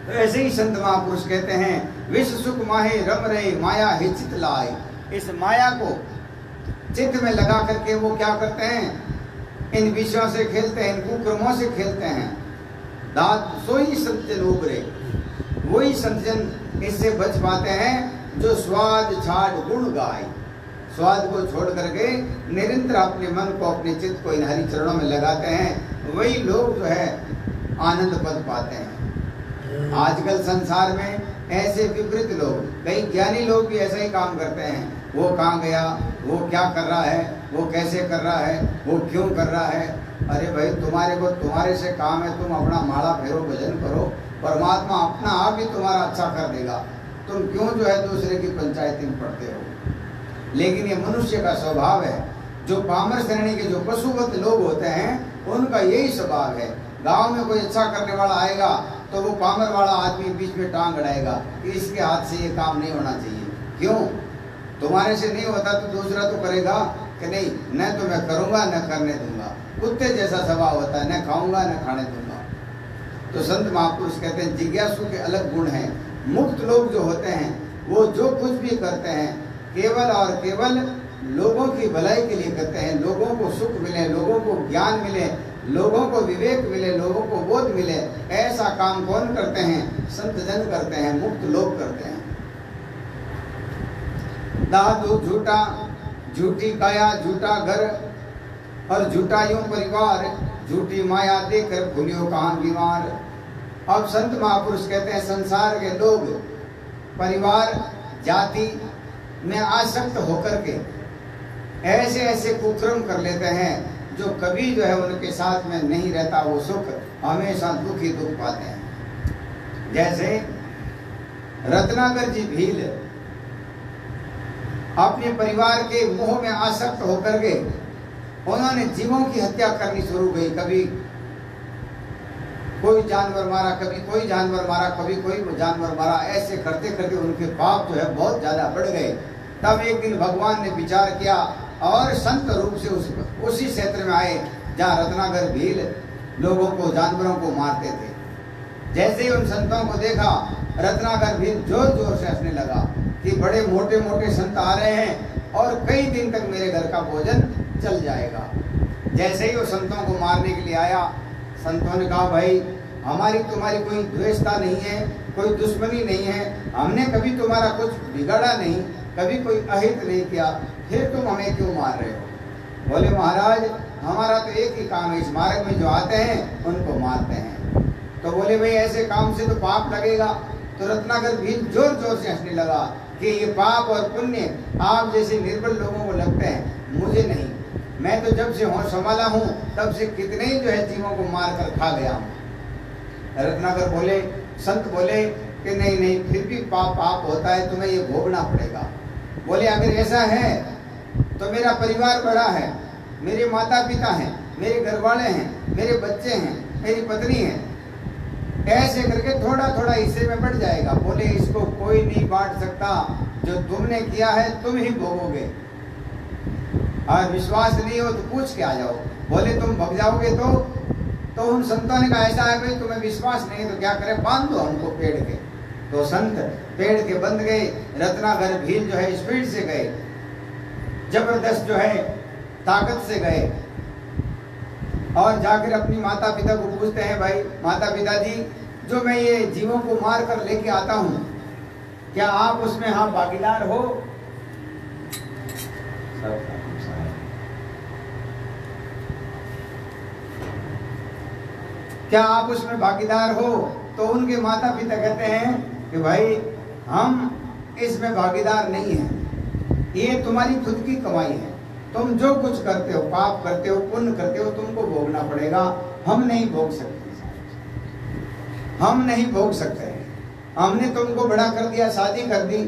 तो ऐसे ही संत महापुरुष कहते हैं, विश्व सुख माहे रम रहे माया ही चित लाए। इस माया को चित्त में लगा करके वो क्या करते हैं, इन विषयों से खेलते हैं, इन कुक्रमों से खेलते हैं। दात सोई संतजन उबरे, वही संतजन इससे बच पाते हैं जो स्वाद छाड़ गुण गाय। स्वाद को छोड़ करके निरंतर अपने मन को, अपने चित्त को इन हरि चरणों में लगाते हैं, वही लोग जो है आनंद पद पाते हैं। आजकल संसार में ऐसे विपरीत लोग, कई ज्ञानी लोग भी ऐसा ही काम करते हैं। वो कहाँ गया, वो क्या कर रहा है, वो कैसे कर रहा है, वो क्यों कर रहा है। अरे भाई, तुम्हारे से काम है, तुम अपना माला फेरो, भजन करो, परमात्मा अपना आप ही तुम्हारा अच्छा कर देगा। तुम क्यों जो है दूसरे की पंचायती में पड़ते हो। लेकिन ये मनुष्य का स्वभाव है। जो पामर श्रेणी के जो पशुवत लोग होते हैं, उनका यही स्वभाव है। गांव में कोई अच्छा करने वाला आएगा तो वो पामर वाला आदमी बीच में टांग अड़ाएगा कि इसके हाथ से ये काम नहीं होना चाहिए। क्यों? तुम्हारे से नहीं होता तो दूसरा तो करेगा कि नहीं, न तो मैं करूंगा न करने दूंगा। कुत्ते जैसा स्वभाव होता है, न खाऊंगा न खाने दूंगा। तो संत महापुरुष कहते हैं जिज्ञासु के अलग गुण हैं। मुक्त लोग जो होते हैं वो जो कुछ भी करते हैं केवल और केवल लोगों की भलाई के लिए करते हैं। लोगों को सुख मिले, लोगों को ज्ञान मिले, लोगों को विवेक मिले, लोगों को बोध मिले, ऐसा काम कौन करते हैं? संत जन करते हैं, मुक्त लोग करते हैं। दादू झूठा, झूठी काया, झूठा घर और झूठा यूं परिवार, झूठी माया देकर भूलियो कहाँ बीमार। अब संत महापुरुष कहते हैं संसार के लोग परिवार जाति में आसक्त होकर के ऐसे ऐसे कुकर्म कर लेते हैं जो कभी जो है उनके साथ में नहीं रहता। वो सुख हमेशा दुख ही दुख पाते हैं। जैसे रत्नाकर जी भील अपने परिवार के मोह में आसक्त होकर के उन्होंने जीवों की हत्या करनी शुरू की। कभी कोई जानवर मारा, कभी कोई जानवर मारा, कभी कोई जानवर मारा। ऐसे करते करते उनके पाप जो है बहुत ज्यादा बढ़ गए। तब एक दिन भगवान ने विचार किया और संत रूप से उसी क्षेत्र में आए जहाँ रत्नाकर भील लोगों को, जानवरों को मारते थे। जैसे ही उन संतों को देखा, रत्नाकर भील जोर जोर से हंसने लगा कि बड़े मोटे मोटे संत आ रहे हैं और कई दिन तक मेरे घर का भोजन चल जाएगा। जैसे ही वो संतों को मारने के लिए आया, संतों ने कहा भाई हमारी तुम्हारी कोई द्वेषता नहीं है, कोई दुश्मनी नहीं है, हमने कभी तुम्हारा कुछ बिगाड़ा नहीं, कभी कोई अहित नहीं किया, फिर तुम हमें क्यों मार रहे हो? बोले महाराज हमारा तो एक ही काम है, इस मार्ग में जो आते हैं उनको मारते हैं। तो बोले भाई ऐसे काम से तो पाप लगेगा। तो रत्नाकर भी जोर जोर से हंसने लगा कि ये पाप और पुण्य आप जैसे निर्बल लोगों को लगते हैं, मुझे नहीं। मैं तो जब से होश संभाला हूँ तब से कितने ही जो है जीवों को मार कर खा गया हूँ। रत्नाकर बोले, संत बोले कि नहीं नहीं, फिर भी पाप होता है, तुम्हें ये भोगना पड़ेगा। बोले अगर ऐसा है तो मेरा परिवार बड़ा है, मेरे माता पिता हैं, मेरे घर वाले हैं, मेरे बच्चे हैं, मेरी पत्नी है, ऐसे करके थोड़ा थोड़ा हिस्से में बढ़ जाएगा। बोले इसको कोई नहीं बांट सकता, जो तुमने किया है तुम ही भोगोगे। और विश्वास नहीं हो तो पूछ के आ जाओ। बोले तुम भग जाओगे तो उन संतों ने कहा ऐसा है भाई, तुम्हें विश्वास नहीं तो क्या करें, बांध दो हमको पेड़ के। तो संत पेड़ के बंध गए। रत्नाकर भील जो है स्पीड से गए, जबरदस्त जो है ताकत से गए, और जाकर अपनी माता पिता को पूछते हैं, भाई माता पिताजी, जो मैं ये जीवों को मार कर लेके आता हूँ, क्या आप उसमें हाँ भागीदार हो? क्या आप उसमें भागीदार हो? तो उनके माता पिता कहते हैं कि भाई हम इसमें भागीदार नहीं हैं, ये तुम्हारी खुद की कमाई है, तुम जो कुछ करते हो, पाप करते हो, पुण्य करते हो, तुमको भोगना पड़ेगा, हम नहीं भोग सकते, हम नहीं भोग सकते। हमने तुमको बड़ा कर दिया, शादी कर दी,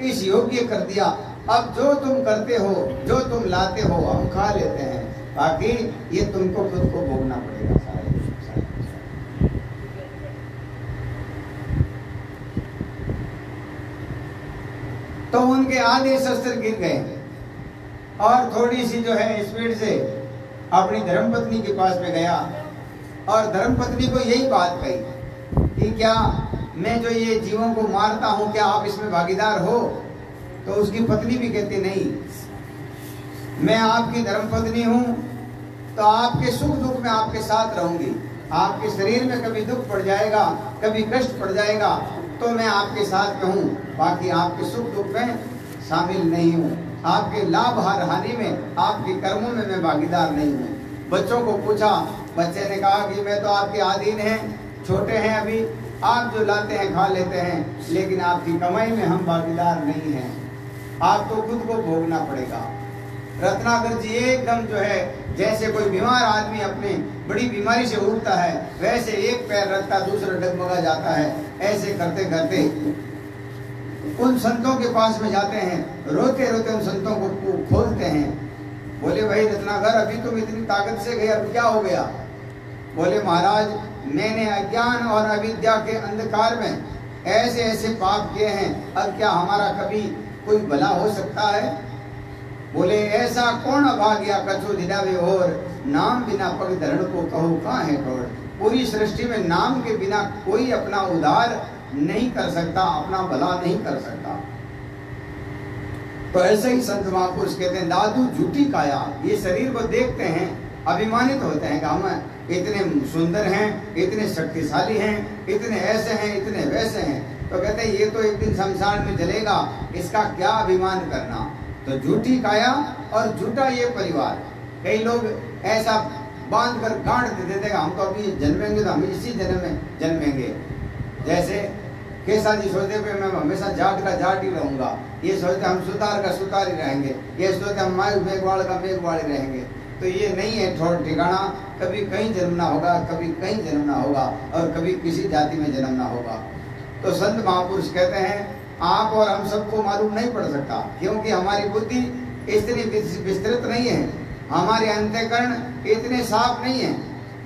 इस योग्य कर दिया, अब जो तुम करते हो, जो तुम लाते हो, हम खा लेते हैं, बाकी ये तुमको खुद को भोगना पड़ेगा सारे। तो उनके आधे शस्त्र गिर गए और थोड़ी सी जो है स्पीड से अपनी धर्मपत्नी के पास में गया और धर्मपत्नी को यही बात कही कि क्या मैं जो ये जीवों को मारता हूं, क्या आप इसमें भागीदार हो? तो उसकी पत्नी भी कहती नहीं, मैं आपकी धर्मपत्नी हूं तो आपके सुख दुख में आपके साथ रहूंगी, आपके शरीर में कभी दुख पड़ जाएगा, कभी कष्ट पड़ जाएगा तो मैं आपके साथ हूं, बाकी आपके सुख दुख में शामिल नहीं हूं, आपके लाभ हानि में, आपके कर्मों में मैं भागीदार नहीं हूँ। बच्चों को पूछा, बच्चे ने कहा कि मैं तो आपके अधीन हैं, छोटे हैं अभी, आप जो लाते हैं खा लेते हैं, लेकिन आपकी कमाई में हम भागीदार नहीं हैं, आपको खुद को भोगना पड़ेगा। रत्नाकर जी एकदम जो है जैसे कोई बीमार आदमी अपने बड़ी बीमारी से उठता है, वैसे एक पैर रखता दूसरा डगमगा जाता है, ऐसे करते करते उन संतों के पास में जाते हैं, रोते रोते उन संतों को खोलते हैं। बोले भाई रत्नाकर, अभी तुम इतनी ताकत से गए, अब क्या हो गया? बोले महाराज, मैंने अज्ञान और अविद्या के अंधकार में ऐसे ऐसे पाप किए हैं, अब क्या हमारा कभी कोई भला हो सकता है? बोले ऐसा कौन अभाग्या कछु दिलावे और, नाम बिना पग धरण को कहो कहाँ है ठोर। पूरी सृष्टि में नाम के बिना कोई अपना उद्धार नहीं कर सकता, अपना भला नहीं कर सकता। तो ऐसे ही संत महापुरुष कहते हैं, दादू झूठी काया, ये शरीर को देखते हैं, अभिमानित होते हैं कि हम इतने सुंदर हैं, इतने शक्तिशाली हैं, इतने ऐसे हैं, इतने वैसे हैं। तो कहते हैं ये तो एक दिन संसार में जलेगा, इसका क्या अभिमान करना। तो झूठी काया और झूठा ये परिवार। कई लोग ऐसा बांध कर गांठ दे देगा, हम तो अभी जन्मेंगे तो हम इसी जन्म में जन्मेंगे। जैसे कैसा जी सोचते हुए मैं हमेशा जाट का जाट ही रहूंगा, ये सोचते हम सुतार का सुतार ही रहेंगे, ये सोचते हम मेघवाड़ का मेघवाड़ ही रहेंगे। तो ये नहीं है ठोर ठिकाना, कभी कहीं जन्मना होगा, कभी कहीं जन्मना होगा, और कभी किसी जाति में जन्मना होगा। तो संत महापुरुष कहते हैं, आप और हम सबको मालूम नहीं पड़ सकता, क्योंकि हमारी बुद्धि इतनी विस्तृत नहीं है, हमारे अंतःकरण इतने साफ नहीं है।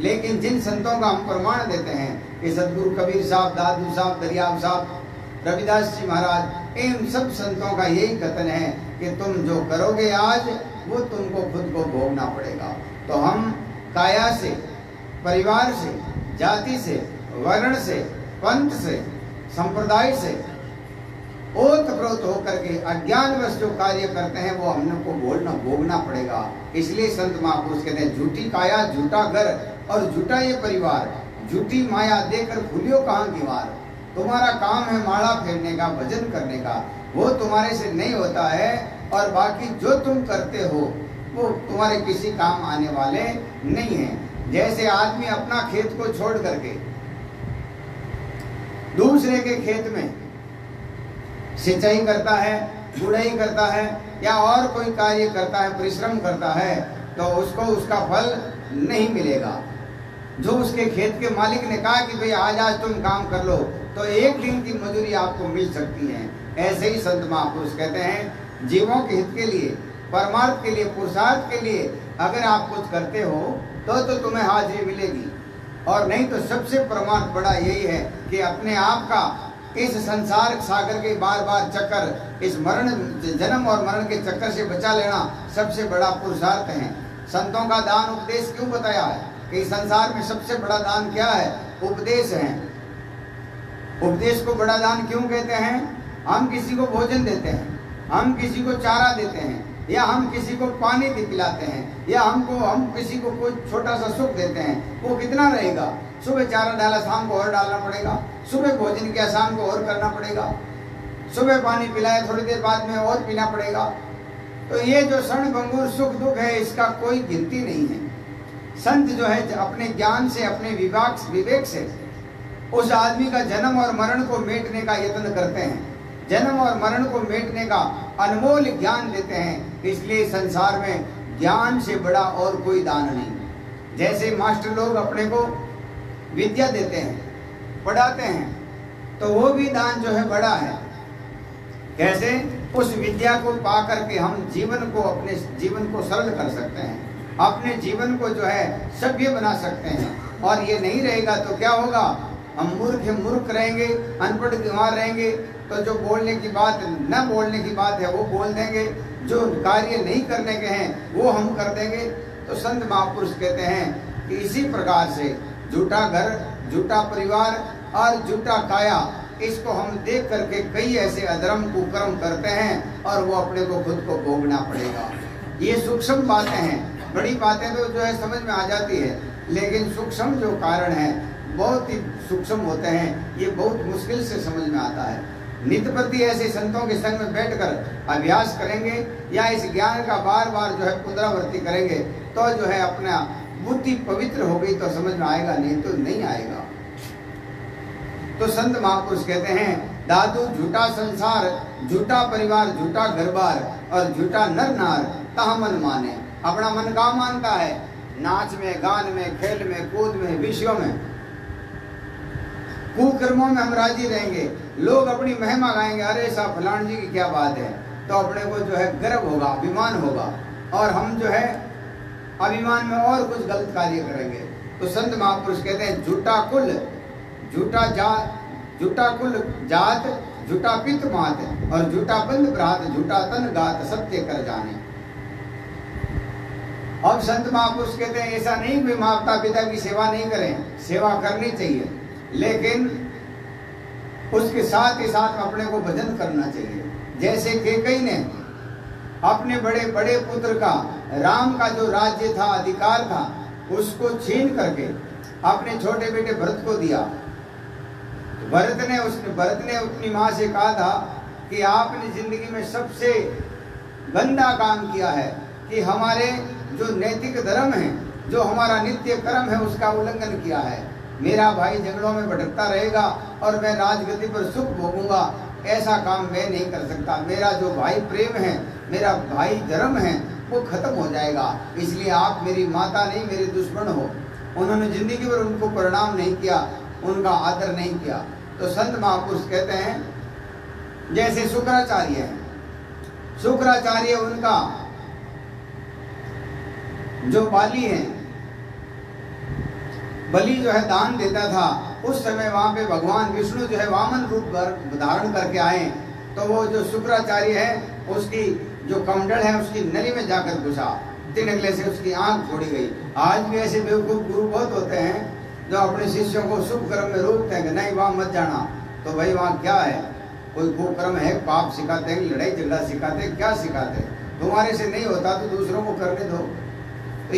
लेकिन जिन संतों का हम प्रमाण देते हैं कि सदगुरु कबीर साहब, दादू साहब, दरियाब साहब, रविदास जी महाराज, इन सब संतों का यही कथन है कि तुम जो करोगे आज, वो तुमको खुद को भोगना पड़ेगा। तो हम काया से, परिवार से, जाति से, वर्ण से, पंथ से, संप्रदाय से ओतप्रोत होकर के अज्ञानवश जो कार्य करते हैं वो हमको भोगना पड़ेगा। इसलिए संत महापुरुष कहते हैं, झूठी काया, झूठा घर और झूठा ये परिवार, झूठी माया देकर भूलियो कहाँ की वार। तुम्हारा काम है माला फेरने का, भजन करने का, वो तुम्हारे से नहीं होता है, और बाकी जो तुम करते हो वो तुम्हारे किसी काम आने वाले नहीं है। जैसे आदमी अपना खेत को छोड़ करके दूसरे के खेत में सिंचाई करता है, बुड़ाई करता है, या और कोई कार्य करता है, परिश्रम करता है, तो उसको उसका फल नहीं मिलेगा। जो उसके खेत के मालिक ने कहा कि भाई आज तुम काम कर लो, तो एक दिन की मजूरी आपको मिल सकती है। ऐसे ही संत महापुरुष कहते हैं, जीवों के हित के लिए, परमार्थ के लिए, पुरुषार्थ के लिए अगर आप कुछ करते हो तो तुम्हें हाजिरी मिलेगी, और नहीं तो सबसे प्रमाण बड़ा यही है कि अपने आप का इस संसार सागर के बार बार चक्कर, इस मरण, जन्म और मरण के चक्कर से बचा लेना सबसे बड़ा पुरुषार्थ है। संतों का दान उपदेश क्यों बताया है कि संसार में सबसे बड़ा दान क्या है? उपदेश है। उपदेश को बड़ा दान क्यों कहते हैं? हम किसी को भोजन देते हैं, हम किसी को चारा देते हैं, या हम किसी को पानी पिलाते हैं, या हम किसी को कोई छोटा सा सुख देते हैं। वो कितना रहेगा? सुबह चारा डाला, शाम को और डालना पड़ेगा। सुबह भोजन किया, शाम को और करना पड़ेगा। सुबह पानी पिलाया, थोड़ी देर बाद में और पीना पड़ेगा। तो ये जो क्षण भंगुर सुख दुख है, इसका कोई गिनती नहीं है। संत जो है अपने ज्ञान से, अपने विवेक से उस आदमी का जन्म और मरण को मेटने का यत्न करते हैं, जन्म और मरण को मेटने का अनमोल ज्ञान देते हैं। इसलिए संसार में ज्ञान से बड़ा और कोई दान नहीं। जैसे मास्टर लोग अपने को विद्या देते हैं, पढ़ाते हैं, तो वो भी दान जो है बड़ा है। कैसे? उस विद्या को पा करके हम जीवन को, अपने जीवन को सरल कर सकते हैं, अपने जीवन को जो है सभ्य बना सकते हैं। और ये नहीं रहेगा तो क्या होगा? हम मूर्ख रहेंगे, अनपढ़ गंवार रहेंगे, तो जो बोलने की बात, न बोलने की बात है वो बोल देंगे, जो कार्य नहीं करने के हैं वो हम कर देंगे। तो संत महापुरुष कहते हैं कि इसी प्रकार से झूठा घर, झूठा परिवार और झूठा काया, इसको हम देख करके कई ऐसे अधर्म कुकर्म करते हैं और वो अपने को खुद को भोगना पड़ेगा। ये सूक्ष्म बातें हैं। बड़ी बातें तो जो है समझ में आ जाती है, लेकिन सूक्ष्म जो कारण है बहुत ही सूक्ष्म होते हैं, ये बहुत मुश्किल से समझ में आता है। नित्य प्रति ऐसे संतों के संग में बैठकर अभ्यास करेंगे या इस ज्ञान का बार बार जो है पुनरावृत्ति करेंगे, तो जो है अपना बुद्धि पवित्र हो गई तो समझ में आएगा, नहीं तो नहीं आएगा। तो संत महापुरुष कहते हैं, दादू झूठा संसार, झूठा परिवार, झूठा घर बार और झूठा नर नार तह मन माने। अपना मन का मानता है? नाच में, गान में, खेल में, कूद में, विषयों में, कुकर्मों में हम राजी रहेंगे। लोग अपनी महिमा गाएंगे, अरे साहब फलान जी की क्या बात है, तो अपने को जो है गर्व होगा, अभिमान होगा, और हम जो है अभिमान में और कुछ गलत कार्य करेंगे। तो संत महापुरुष कहते हैं, झूठा कुल, झूठा जात, झूठा पित मात और झूठा बंद भ्रात, झूठा तन गात, सत्य कर जाने। अब संत महापुरुष कहते हैं ऐसा नहीं कि माता पिता की सेवा नहीं करें, सेवा करनी चाहिए, लेकिन उसके साथ ही साथ अपने को भजन करना चाहिए। जैसे कैकेयी ने अपने बड़े पुत्र का, राम का जो राज्य था, अधिकार था, उसको छीन करके अपने छोटे बेटे भरत को दिया। भरत ने अपनी माँ से कहा था कि आपने जिंदगी में सबसे गंदा काम किया है कि हमारे जो नैतिक धर्म है, जो हमारा नित्य कर्म है, उसका उल्लंघन किया है। मेरा भाई झगड़ों में भटकता रहेगा और मैं राजगद्दी पर सुख भोगूंगा, ऐसा काम मैं नहीं कर सकता। मेरा जो भाई प्रेम है, मेरा भाई धर्म है, वो खत्म हो जाएगा। इसलिए आप मेरी माता नहीं, मेरे दुश्मन हो। उन्होंने जिंदगी भर उनको प्रणाम नहीं किया, उनका आदर नहीं किया। तो संत महापुरुष कहते हैं जैसे शुक्राचार्य है, शुक्राचार्य उनका जो बाली है, बलि जो है दान देता था, उस समय वहां पे भगवान विष्णु जो है वामन रूप धारण करके आए। तो वो जो शुक्राचार्य है, उसकी जो कमंडल है उसकी नली में जाकर घुसा, तिनकले से उसकी आंख फोड़ी गई। आज भी ऐसे बेवकूफ गुरु बहुत होते हैं जो अपने शिष्यों को शुभ कर्म में रोकते हैं कि नहीं वहां मत जाना। तो भाई वहां क्या है? कोई कुकर्म है, पाप सिखाते हैं, लड़ाई झगड़ा सिखाते हैं, क्या सिखाते हैं? तुम्हारे से नहीं होता तो दूसरों को करने दो। तो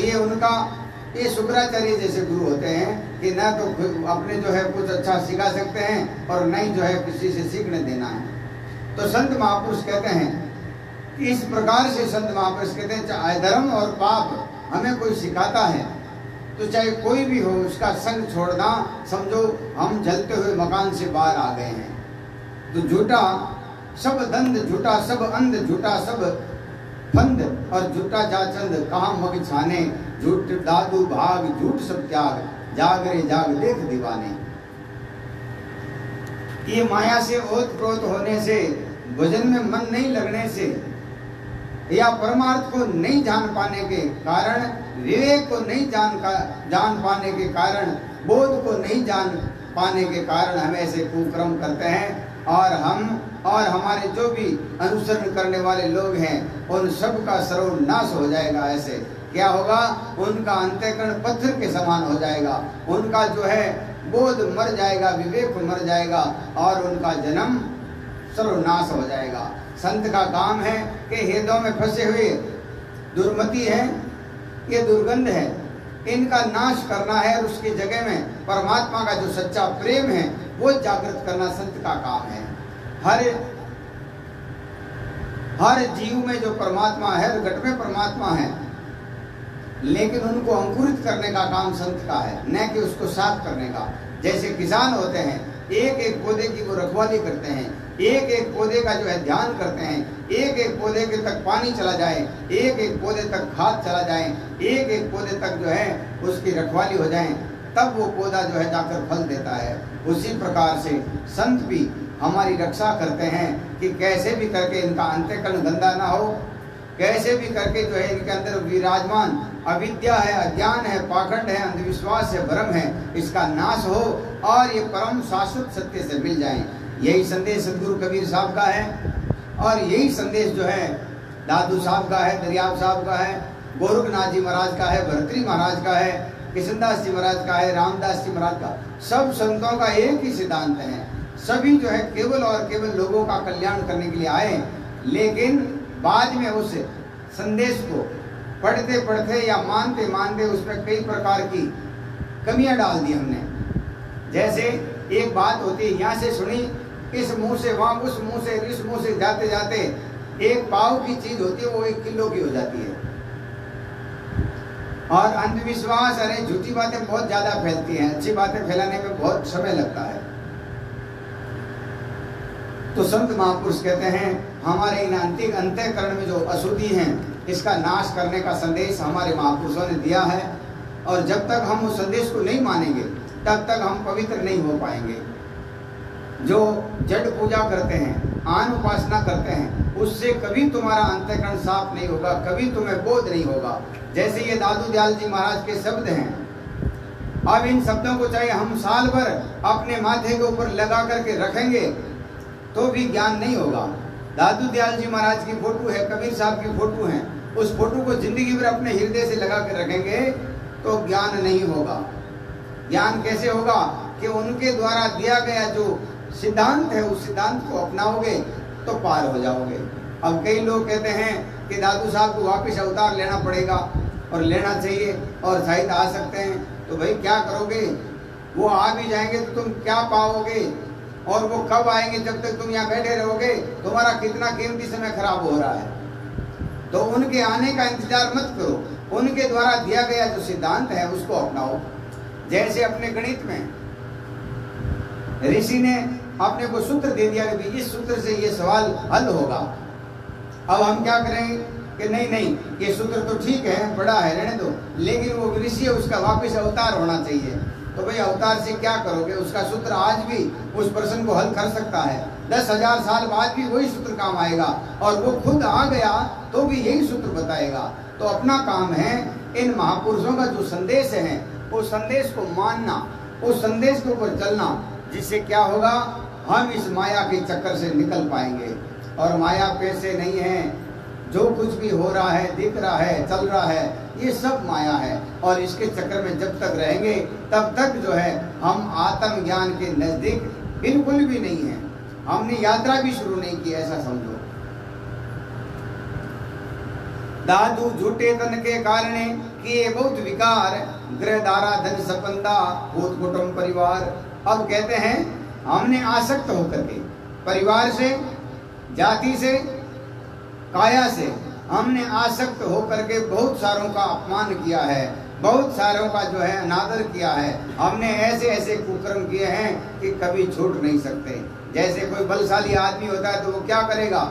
ये शुक्राचार्य जैसे गुरु होते हैं कि ना तो अपने जो है कुछ अच्छा सिखा सकते हैं और नहीं जो है किसी से सीखने देना है। तो संत महापुरुष कहते हैं कि इस प्रकार से संत महापुरुष कहते हैं, चाहे धर्म और पाप हमें कोई सिखाता है तो चाहे कोई भी हो, उसका संग छोड़ना समझो हम जलते हुए मकान से बाहर आ गए हैं। तो झूठा सब दंड, झूठा सब अंध, झूठा सब फंद और झूठा जाचंद, कहाँ मग छाने, झूठ दादू भाग, झूठ सब त्याग, जाग रे जाग देख दीवाने। ये माया से ओत प्रोत होने से, भजन में मन नहीं लगने से या परमार्थ को नहीं जान पाने के कारण, विवेक को नहीं जान पाने के कारण, बोध को नहीं जान पाने के कारण हम ऐसे कुकर्म करते हैं। और हम और हमारे जो भी अनुसरण करने वाले लोग हैं उन सब का सर्वनाश हो जाएगा। ऐसे क्या होगा? उनका अंतःकरण पत्थर के समान हो जाएगा, उनका जो है बोध मर जाएगा, विवेक मर जाएगा और उनका जन्म सर्वनाश हो जाएगा। संत का काम है कि हृदयों में फंसे हुए दुर्मति है, ये दुर्गंध है, इनका नाश करना है और उसकी जगह में परमात्मा का जो सच्चा प्रेम है वो जागृत करना संत का काम है। हर जीव में जो परमात्मा है, हर घट में परमात्मा है, लेकिन उनको अंकुरित करने का काम संत का है, न कि उसको साफ करने का। जैसे किसान होते हैं, एक एक पौधे की वो रखवाली करते हैं, एक एक पौधे का जो है ध्यान करते हैं, एक एक पौधे के तक पानी चला जाए, एक एक पौधे तक खाद चला जाए, एक एक पौधे तक जो है उसकी रखवाली हो जाए, तब वो पौधा जो है जाकर फल देता है। उसी प्रकार से संत भी हमारी रक्षा करते हैं कि कैसे भी करके इनका अंतःकरण गंदा ना हो, कैसे भी करके जो है इनके अंदर विराजमान अविद्या है, अज्ञान है, पाखंड है, अंधविश्वास है, भ्रम है, इसका नाश हो और ये परम शाश्वत सत्य से मिल जाएं। यही संदेश सदगुरु कबीर साहब का है और यही संदेश जो है दादू साहब का है, दरियाब साहब का है, गोरखनाथ जी महाराज का है, भरतरी महाराज का है, कृष्णदास जी महाराज का है, रामदास जी महाराज का। सब संतों का एक ही सिद्धांत है, सभी जो है केवल और केवल लोगों का कल्याण करने के लिए आए, लेकिन बाद में उस संदेश को पढ़ते पढ़ते या मानते मानते उसमें कई प्रकार की कमियां डाल दी हमने। जैसे एक बात होती है, यहाँ से सुनी, इस मुंह से वहां, उस मुंह से इस मुंह से जाते जाते एक पाव की चीज होती है वो 1 किलो की हो जाती है। और अंधविश्वास, अरे झूठी बातें बहुत ज्यादा फैलती हैं, अच्छी बातें फैलाने में बहुत समय लगता है। तो संत महापुरुष कहते हैं हमारे इन अंतःकरण में जो अशुद्धि हैं इसका नाश करने का संदेश हमारे महापुरुषों ने दिया है, और जब तक हम उस संदेश को नहीं मानेंगे तब तक हम पवित्र नहीं हो पाएंगे। जो जड़ पूजा करते हैं, आन उपासना करते हैं, उससे कभी तुम्हारा अंतःकरण साफ नहीं होगा, कभी तुम्हें बोध नहीं होगा। जैसे ये दादू दयाल जी महाराज के शब्द हैं, अब इन शब्दों को चाहे हम साल भर अपने माथे के ऊपर लगा करके रखेंगे तो भी ज्ञान नहीं होगा। दादू दयाल जी महाराज की फोटो है, कबीर साहब की फोटो है, उस फोटो को जिंदगी भर अपने हृदय से लगा कर रखेंगे तो ज्ञान नहीं होगा। ज्ञान कैसे होगा? कि उनके द्वारा दिया गया जो सिद्धांत है उस सिद्धांत को अपनाओगे तो पार हो जाओगे। अब कई लोग कहते हैं कि दादू साहब को वापस अवतार लेना पड़ेगा और लेना चाहिए और शायद आ सकते हैं, तो भाई क्या करोगे? वो आ भी जाएंगे तो तुम क्या पाओगे? और वो कब आएंगे? जब तक तुम यहाँ बैठे रहोगे तुम्हारा कितना कीमती समय खराब हो रहा है। तो उनके आने का इंतजार मत करो, उनके द्वारा दिया गया जो सिद्धांत है उसको अपनाओ। जैसे अपने गणित में ऋषि ने अपने को सूत्र दे दिया कि इस सूत्र से ये सवाल हल होगा। अब हम क्या करेंगे कि नहीं ये सूत्र तो ठीक है, बड़ा है, रहने दो, लेकिन वो ऋषि है उसका वापस अवतार होना चाहिए। तो भाई अवतार से क्या करोगे? उसका सूत्र आज भी उस प्रश्न को हल कर सकता है, 10,000 साल बाद भी वही सूत्र काम आएगा, और वो खुद आ गया तो भी यही सूत्र बताएगा। तो अपना काम है इन महापुरुषों का जो संदेश है उस संदेश को मानना, उस संदेश के ऊपर चलना, जिससे क्या होगा? हम इस माया के चक्कर से निकल पाएंगे। और माया पैसे नहीं है, जो कुछ भी हो रहा है, दिख रहा है, चल रहा है, ये सब माया है। और इसके चक्कर में जब तक रहेंगे तब तक जो है हम आत्मज्ञान के नजदीक बिल्कुल भी नहीं है। हमने यात्रा भी शुरू नहीं की, ऐसा समझो। दादू झूठे तन के कारणे किए बहुत विकार, गृह दारा धन संपदा भूत कुटुंब परिवार। अब कहते हैं हमने आसक्त होकर के परिवार से, जाति से, काया से हमने आसक्त होकर के बहुत सारों का अपमान किया है, बहुत सारों का जो है अनादर किया है। हमने ऐसे ऐसे कुकर्म किए हैं कि कभी छूट नहीं सकते। जैसे कोई बलशाली आदमी होता है तो वो क्या करेगा?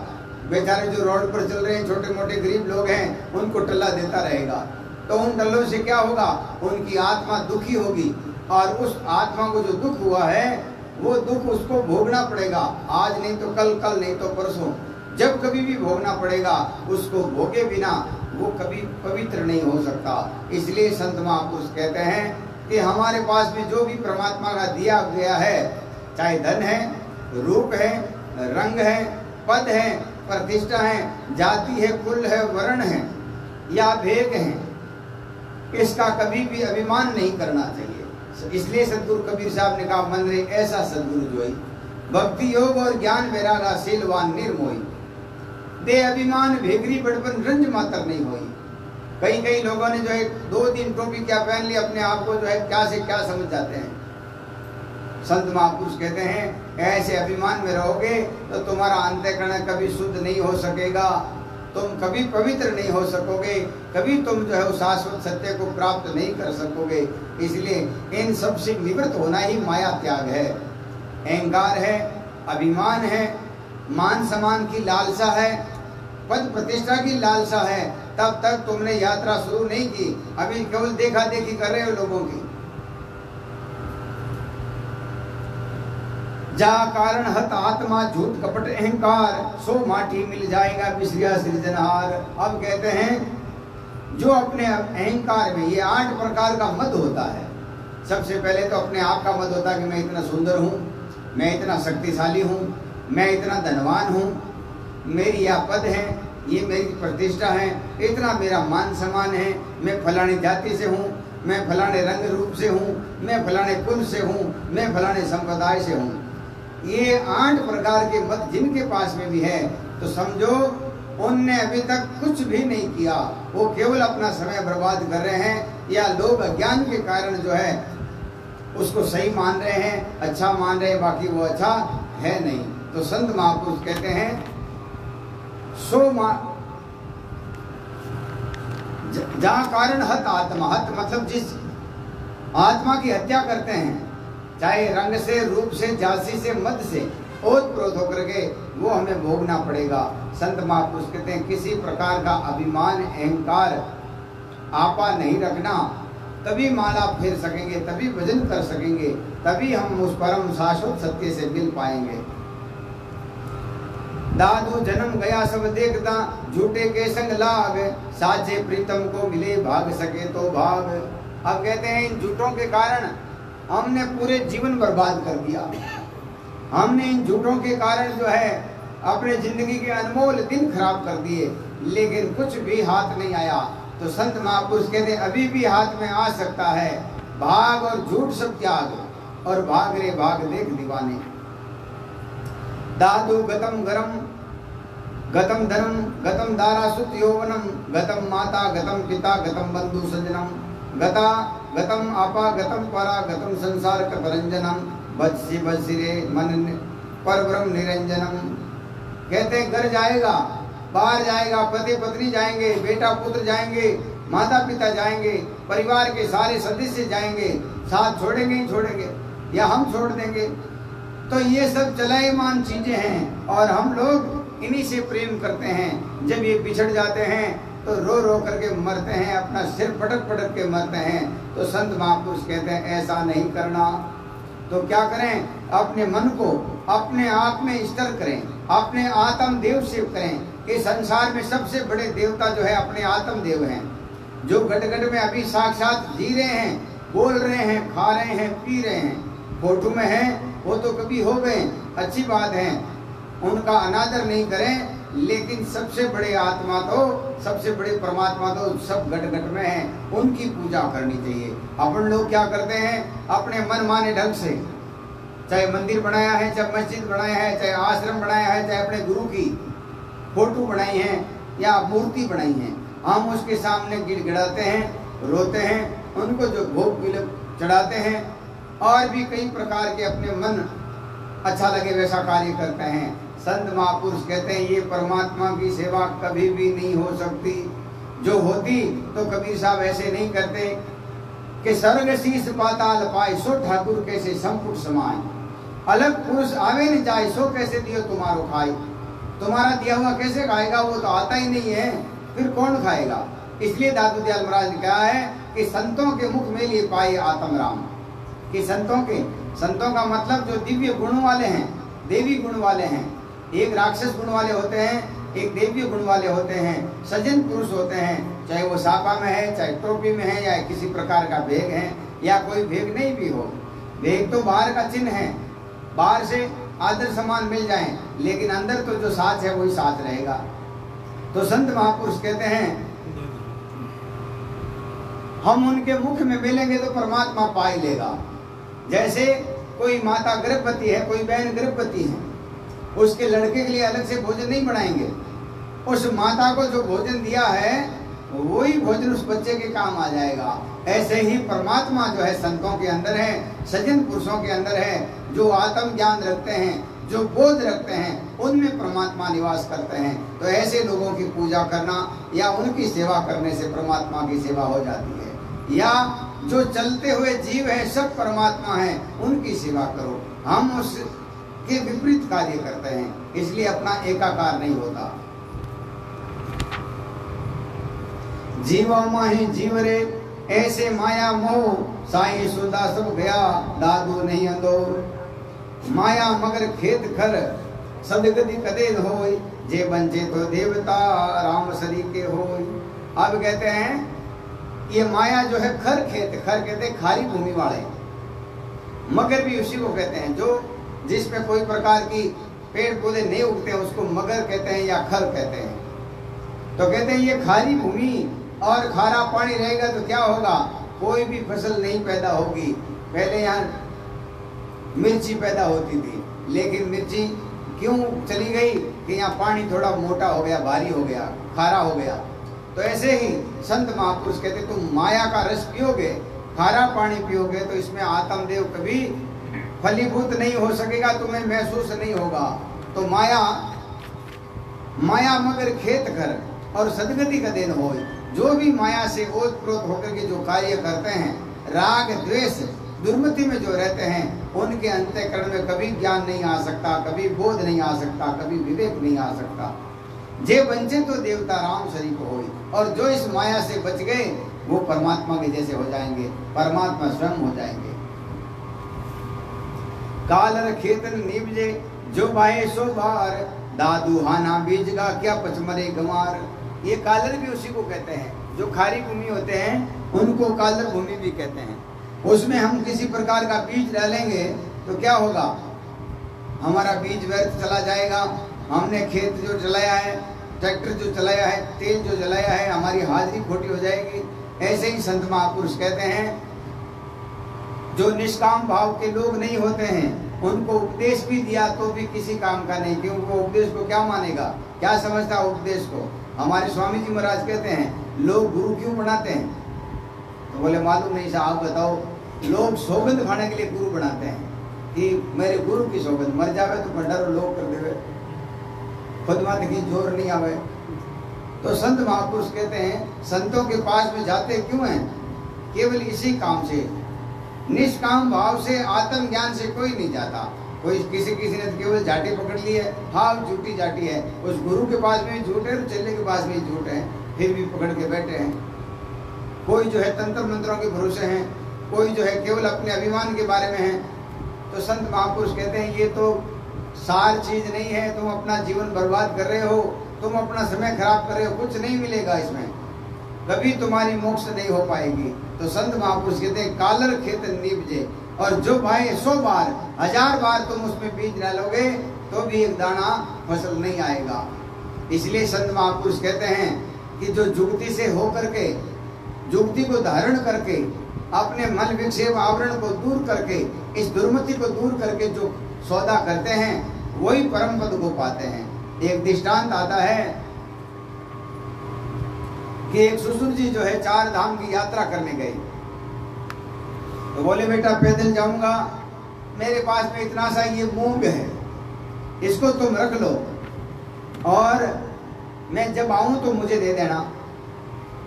बेचारे जो रोड पर चल रहे हैं, छोटे मोटे गरीब लोग हैं, उनको टल्ला देता रहेगा। तो उन टल्लों से क्या होगा? उनकी आत्मा दुखी होगी, और उस आत्मा को जो दुख हुआ है वो दुख उसको भोगना पड़ेगा। आज नहीं तो कल, कल नहीं तो परसों। जब कभी भी भोगना पड़ेगा, उसको भोगे बिना वो कभी पवित्र नहीं हो सकता। इसलिए संत महापुरुष कहते हैं कि हमारे पास में जो भी परमात्मा का दिया गया है, चाहे धन है, रूप है, रंग है, पद है, प्रतिष्ठा है, जाति है, कुल है, वर्ण है या भेद है, इसका कभी भी अभिमान नहीं करना चाहिए। इसलिए सदगुरु कबीर साहब ने कहा, मन रे ऐसा सदगुरु जोई, भक्ति योग और ज्ञान वैरागा शीलवान निर्मोही, दे अभिमान भेगरी बड़पन रंज मात्र नहीं होई। कई लोगों ने जो है 2 दिन टोपी क्या पहन ली, अपने आप को जो है क्या से क्या समझ जाते हैं। संत महापुरुष कहते हैं ऐसे अभिमान में रहोगे तो तुम्हारा अंतःकरण कभी शुद्ध नहीं हो सकेगा, तुम कभी पवित्र नहीं हो सकोगे, कभी तुम जो है उस शाश्वत सत्य को प्राप्त नहीं कर सकोगे। इसलिए इन सब से निवृत्त होना ही माया त्याग है। अहंकार है, अभिमान है, मान सम्मान की लालसा है, पद प्रतिष्ठा की लालसा है, तब तक तुमने यात्रा शुरू नहीं की। अभी केवल देखा देखी कर रहे हो लोगों की। जा कारण हत आत्मा झूठ कपट अहंकार, सो माटी मिल जाएगा बिसरिया सृजनहार। अब कहते हैं जो अपने अहंकार में, ये 8 प्रकार का मद होता है। सबसे पहले तो अपने आप का मद होता है कि मैं इतना सुंदर हूँ, मैं इतना शक्तिशाली हूँ, मैं इतना धनवान हूँ, मेरी यह पद है, ये मेरी प्रतिष्ठा है, इतना मेरा मान सम्मान है, मैं फलाने जाति से हूँ, मैं फलाने रंग रूप से हूँ, मैं फलाने कुल से हूँ, मैं फलाने संप्रदाय से हूँ। ये 8 प्रकार के मत जिनके पास में भी है तो समझो उनने अभी तक कुछ भी नहीं किया, वो केवल अपना समय बर्बाद कर रहे हैं, या लोग अज्ञान के कारण जो है उसको सही मान रहे हैं, अच्छा मान रहे हैं, बाकी वो अच्छा है नहीं। तो संत महापुरुष कहते हैं जहाँ कारण हत आत्मा, हत मतलब जिस आत्मा की हत्या करते हैं, चाहे रंग से, रूप से, जाति से, मद से ओत-प्रोत होकर के, वो हमें भोगना पड़ेगा। संत महापुरुष कहते हैं किसी प्रकार का अभिमान अहंकार आपा नहीं रखना, तभी माला फेर सकेंगे, तभी भजन कर सकेंगे, तभी हम उस परम शाश्वत सत्य से मिल पाएंगे। दादू जन्म गया सब देखता, झूठे के संग लाग, साचे प्रीतम को मिले भाग सके तो भाग। अब कहते हैं इन झूठों के कारण हमने पूरे जीवन बर्बाद कर दिया, हमने इन झूठों के कारण जो है अपने जिंदगी के अनमोल दिन खराब कर दिए, लेकिन कुछ भी हाथ नहीं आया। तो संत महापुरुष कहते अभी भी हाथ में आ सकता है, भाग और झूठ सब त्याग, और भाग रे भाग देख दीवाने। दादू गतम गरम गतम धनम गतम दारा सुत यौवनम, गतम माता गतम पिता गतम बंधु सज्जनम, गता गतम आपा गतम परा गतम संसार कतरंजनम, बत्सी बत्सिरे मन परब्रह्म निरंजनम। कहते हैं घर जाएगा, बाहर जाएगा, पति पत्नी जाएंगे, बेटा पुत्र जाएंगे, माता पिता जाएंगे, परिवार के सारे सदस्य जाएंगे, साथ छोड़ेंगे ही छोड़ेंगे या हम छोड़ देंगे। तो ये सब चलायमान चीजें हैं और हम लोग इन्हीं से प्रेम करते हैं। जब ये बिछड़ जाते हैं तो रो रो करके मरते हैं, अपना सिर पटक पटक के मरते हैं। तो संत महापुरुष कहते हैं ऐसा नहीं करना। तो क्या करें? अपने मन को अपने आप में स्थिर करें, अपने आत्म देव से करें कि संसार में सबसे बड़े देवता जो है अपने आत्म देव हैं, जो घट घट में अभी साक्षात जी रहे हैं, बोल रहे हैं, खा रहे हैं, पी रहे हैं। फोटो में है वो तो कभी हो गए, अच्छी बात है, उनका अनादर नहीं करें, लेकिन सबसे बड़े आत्मा तो, सबसे बड़े परमात्मा तो सब घट घट में हैं, उनकी पूजा करनी चाहिए। अपन लोग क्या करते हैं? अपने मन माने ढंग से, चाहे मंदिर बनाया है, चाहे मस्जिद बनाया है, चाहे आश्रम बनाया है, चाहे अपने गुरु की फोटो बनाई है या मूर्ति बनाई है, हम उसके सामने गिड़गिड़ाते हैं, रोते हैं, उनको जो भोग विलप चढ़ाते हैं, और भी कई प्रकार के अपने मन अच्छा लगे वैसा कार्य करते हैं। संत महापुरुष कहते हैं ये परमात्मा की सेवा कभी भी नहीं हो सकती। जो होती तो कबीर साहब ऐसे नहीं करते कि स्वर्ग शीस पाताल पाए, सो ठाकुर कैसे संपुट समाए, अलग पुरुष आवे न जाए, सो कैसे दियो तुम्हारो खाए। तुम्हारा दिया हुआ कैसे खाएगा? वो तो आता ही नहीं है, फिर कौन खाएगा? इसलिए दादू दयाल महाराज ने कहा है कि संतों के मुख में लिए पाए आत्म राम, कि संतों का मतलब जो दिव्य गुणों वाले हैं, देवी गुण वाले हैं, एक राक्षस गुण वाले होते हैं, एक देवी गुण वाले होते हैं, सज्जन पुरुष होते हैं, चाहे वो सापा में है, चाहे टोपी में है, या किसी प्रकार का भेग है, या कोई भेग नहीं भी हो। भेग तो बाहर का चिन्ह है, बाहर से आदर सम्मान मिल जाए, लेकिन अंदर तो जो साथ है वही साथ रहेगा। तो संत महापुरुष कहते हैं हम उनके मुख में मिलेंगे तो परमात्मा पा ही लेगा। जैसे कोई माता गर्भवती है, कोई बहन गर्भवती है, उसके लड़के के लिए अलग से भोजन नहीं बनाएंगे, उस माता को जो भोजन दिया है वही भोजन उस बच्चे के काम आ जाएगा। ऐसे ही परमात्मा जो है संतों के अंदर है, सज्जन पुरुषों के अंदर है, जो आत्म ज्ञान रखते हैं, जो बोध रखते हैं, उनमें परमात्मा निवास करते हैं। तो ऐसे लोगों की पूजा करना या उनकी सेवा करने से परमात्मा की सेवा हो जाती है। या जो चलते हुए जीव है सब परमात्मा है, उनकी सेवा करो। हम उसके विपरीत कार्य करते हैं, इसलिए अपना एकाकार नहीं होता। जीवा माही जीव रे ऐसे माया मोह, साई सुदा सब गया दादू नहीं अंदो। माया मगर खेत खर सदगति कदे होय, जे बंचे तो देवता राम सरी के होय। अब कहते हैं ये माया जो है खर खेत, खर कहते हैं खारी भूमि वाले, मगर भी उसी को कहते हैं जो जिसमें कोई प्रकार की पेड़ पौधे नहीं उगते हैं उसको मगर कहते हैं या खर कहते हैं। तो कहते हैं ये खारी भूमि और खारा पानी रहेगा तो क्या होगा, कोई भी फसल नहीं पैदा होगी। पहले यहाँ मिर्ची पैदा होती थी, लेकिन मिर्ची क्यों चली गई कि यहाँ पानी थोड़ा मोटा हो गया, भारी हो गया, खारा हो गया। तो ऐसे ही संत महापुरुष कहते तुम माया का रस पियोगे, खारा पानी पियोगे, तो इसमें आत्मदेव कभी फलीभूत नहीं हो सकेगा, तुम्हें महसूस नहीं होगा। तो माया मगर खेत कर और सदगति का देन हो। जो भी माया से ओतप्रोत होकर के जो कार्य करते हैं, राग द्वेष दुर्मति में जो रहते हैं, उनके अंतःकरण में कभी ज्ञान नहीं आ सकता, कभी बोध नहीं आ सकता, कभी विवेक नहीं आ सकता। जे बंचे तो देवता राम शरीफ होई, और जो इस माया से बच गए वो परमात्मा के जैसे हो जाएंगे, परमात्मा स्वयं हो जाएंगे। कालर खेतन निबजे जो बाहे सो बार, दादू हाना बीज का क्या पचमरे गंवार। ये कालर भी उसी को कहते हैं, जो खारी भूमि होते हैं उनको कालर भूमि भी कहते हैं। उसमें हम किसी प्रकार का बीज डालेंगे तो क्या होगा, हमारा बीज व्यर्थ चला जाएगा। हमने खेत जो चलाया है, ट्रैक्टर जो चलाया है, तेल जो जलाया है, हमारी हाजिरी खोटी हो जाएगी। ऐसे ही संत महापुरुष कहते हैं जो निष्काम भाव के लोग नहीं होते हैं उनको उपदेश भी दिया तो भी किसी काम का नहीं, क्योंकि वो उपदेश को क्या मानेगा, क्या समझता उपदेश को। हमारे स्वामी जी महाराज कहते हैं लोग गुरु क्यों बनाते हैं, तो बोले मालूम नहीं साहब, बताओ। लोग सौगंध खाने के लिए गुरु बनाते हैं कि मेरे गुरु की सौगंध, मर जावे तो भंडारो लोग कर देवे, खुद मत की जोर नहीं आवे। तो संत महापुरुष कहते हैं संतों के पास में जाते क्यों हैं, केवल इसी काम से, निष्काम भाव से, आत्म ज्ञान से कोई नहीं जाता। कोई किसी ने तो केवल जाटी पकड़ ली है, हाँ झूठी जाटी है, उस गुरु के पास में झूठ है, चेले के पास में झूठ है, फिर भी पकड़ के बैठे हैं। कोई जो है तंत्र मंत्रों के भरोसे हैं, कोई जो है केवल अपने अभिमान के बारे में है। तो संत महापुरुष कहते हैं ये तो सार चीज नहीं है, तुम अपना जीवन बर्बाद कर रहे हो, तुम अपना समय खराब कर रहे हो, कुछ नहीं मिलेगा इसमें, कभी तुम्हारी मोक्ष नहीं हो पाएगी। तो संत महापुरुष कहते हैं कालर खेत नीबजे, और जो भाई 100 बार 1000 बार तुम उसमें बीज डालोगे तो भी एक दाना फसल नहीं आएगा। इसलिए संत महापुरुष कहते हैं कि जो जुगति से होकर के, जुगति को धारण करके, अपने मन विक्षेप आवरण को दूर करके, इस दुर्मति को दूर करके जो सौदा करते हैं वही परम पद को पाते हैं। एक दृष्टांत आता है कि एक ससुर जी जो है 4 धाम की यात्रा करने गए, तो बोले बेटा पैदल जाऊंगा, मेरे पास में इतना सा ये मूंग है, इसको तुम रख लो और मैं जब आऊं तो मुझे दे देना,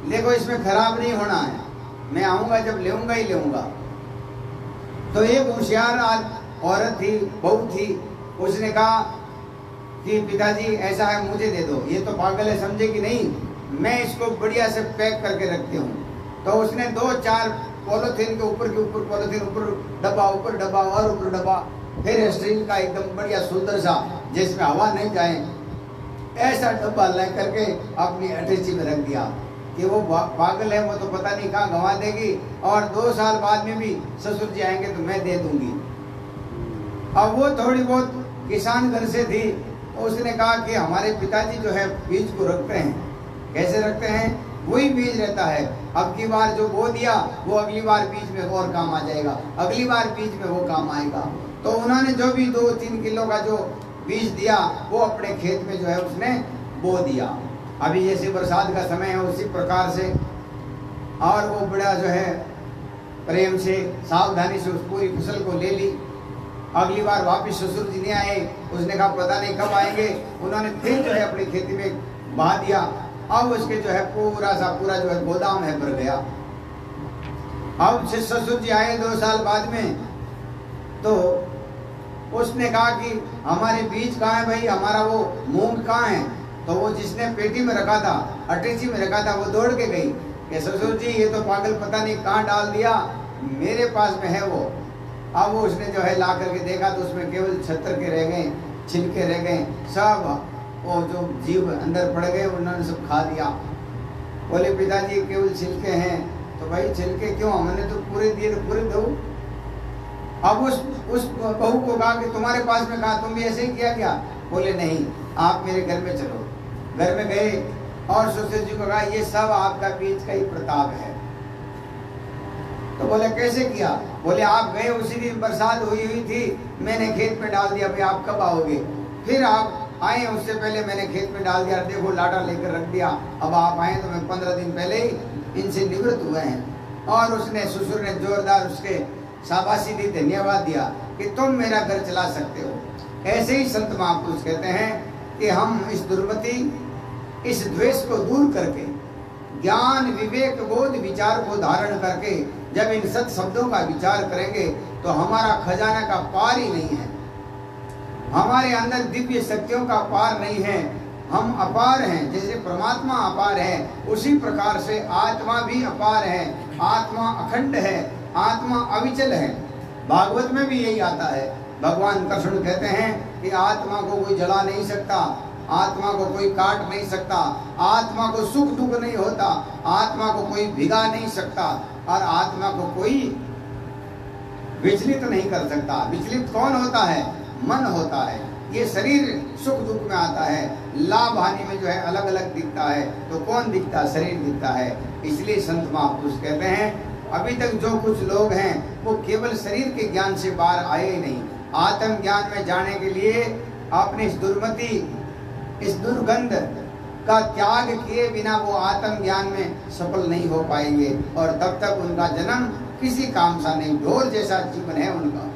देखो इसमें खराब नहीं होना है, मैं आऊंगा जब लेऊंगा ही लेऊंगा। तो एक होशियार औरत थी, बहू थी, उसने कहा कि पिताजी ऐसा है मुझे दे दो, ये तो पागल है समझे कि नहीं, मैं इसको बढ़िया से पैक करके रखती हूँ। तो उसने 2-4 पॉलिथीन के ऊपर पॉलिथीन, ऊपर डब्बा और ऊपर डब्बा, फिर स्टील का एकदम बढ़िया सुंदर सा जिसमें हवा नहीं जाए ऐसा डब्बा ले करके अपनी अटैची में रख दिया कि वो पागल है, वो तो पता नहीं कहाँ गंवा देगी और 2 साल बाद में भी ससुर जी आएंगे तो मैं दे दूंगी। अब वो थोड़ी बहुत किसान घर से थी, तो उसने कहा कि हमारे पिताजी जो है बीज को रखते हैं। कैसे रखते हैं? वही बीज रहता है, अब की बार जो बो दिया वो अगली बार बीज में और काम आ जाएगा, अगली बार बीज में वो काम आएगा। तो उन्होंने जो भी 2-3 किलो का जो बीज दिया वो अपने खेत में जो है उसने बो दिया। अभी जैसे बरसात का समय है उसी प्रकार से, और वो बड़ा जो है प्रेम से सावधानी से उस पूरी फसल को ले ली। अगली बार वापिस ससुर जी नहीं आए, उसने कहा पता नहीं कब आएंगे। उन्होंने फिर जो है अपनी खेती में बहा दिया। अब उसके जो है पूरा जो है गोदाम है भर गया। अब ससुर जी आए 2 साल बाद में, तो उसने कहा कि हमारे बीज कहाँ है भाई, हमारा वो मूंग कहाँ है? तो वो जिसने पेटी में रखा था, अटैची में रखा था, वो दौड़ के गई कि ससुर जी ये तो पागल पता नहीं कहाँ डाल दिया, मेरे पास में है वो। अब वो उसने जो है ला करके देखा तो उसमें केवल छत्तर के रह गए, छिलके रह गए, सब वो जो जीव अंदर पड़ गए उन्होंने सब खा लिया। बोले पिताजी केवल छिलके हैं। तो भाई छिलके क्यों, हमने तो पूरे दिए तो पूरे दो। अब उस बहू को कहा कि तुम्हारे पास में कहा, तुम भी ऐसे ही किया क्या? बोले नहीं, आप मेरे घर में चलो। घर में गए और ससुर जी को कहा ये सब आपका बीज का ही प्रताप है। तो बोले कैसे किया? बोले आप गए उसी दिन बरसात हुई थी, मैंने खेत में डाल दिया, भाई आप कब आओगे? फिर आप आए, उससे पहले मैंने खेत में डाल दिया, देखो लाटा लेकर रख दिया। अब आप आए तो मैं 15 दिन पहले ही इनसे निवृत्त हुए हैं। और उसने ससुर ने जोरदार उसके शाबाशी दी, धन्यवाद दिया कि तुम मेरा घर चला सकते हो। ऐसे ही संत महापुरुष कहते हैं कि हम इस दुर्मति, इस द्वेष को दूर करके ज्ञान विवेक बोध विचार को धारण करके जब इन सत शब्दों का विचार करेंगे तो हमारा खजाना का पार ही नहीं है, हमारे अंदर दिव्य शक्तियों का पार नहीं है। हम अपार हैं, जैसे परमात्मा अपार है उसी प्रकार से आत्मा भी अपार है, आत्मा अखंड है, आत्मा अविचल है। भागवत में भी यही आता है। भगवान कृष्ण कहते हैं कि आत्मा को कोई जला नहीं सकता, आत्मा को कोई काट नहीं सकता, आत्मा को सुख दुख नहीं होता, आत्मा को कोई भिगा नहीं सकता और आत्मा को कोई विचलित नहीं कर सकता। विचलित कौन होता है? मन होता है। ये शरीर सुख दुख में आता है, लाभ हानि में जो है अलग अलग दिखता है। तो कौन दिखता? शरीर दिखता है। इसलिए संत महापुरुष कहते हैं अभी तक जो कुछ लोग हैं वो केवल शरीर के ज्ञान से बाहर आए ही नहीं। आत्म ज्ञान में जाने के लिए अपनी इस दुर्मति, इस दुर्गंध का त्याग किए बिना वो आत्म ज्ञान में सफल नहीं हो पाएंगे और तब तक उनका जन्म किसी काम सा नहीं, ढोर जैसा जीवन है उनका।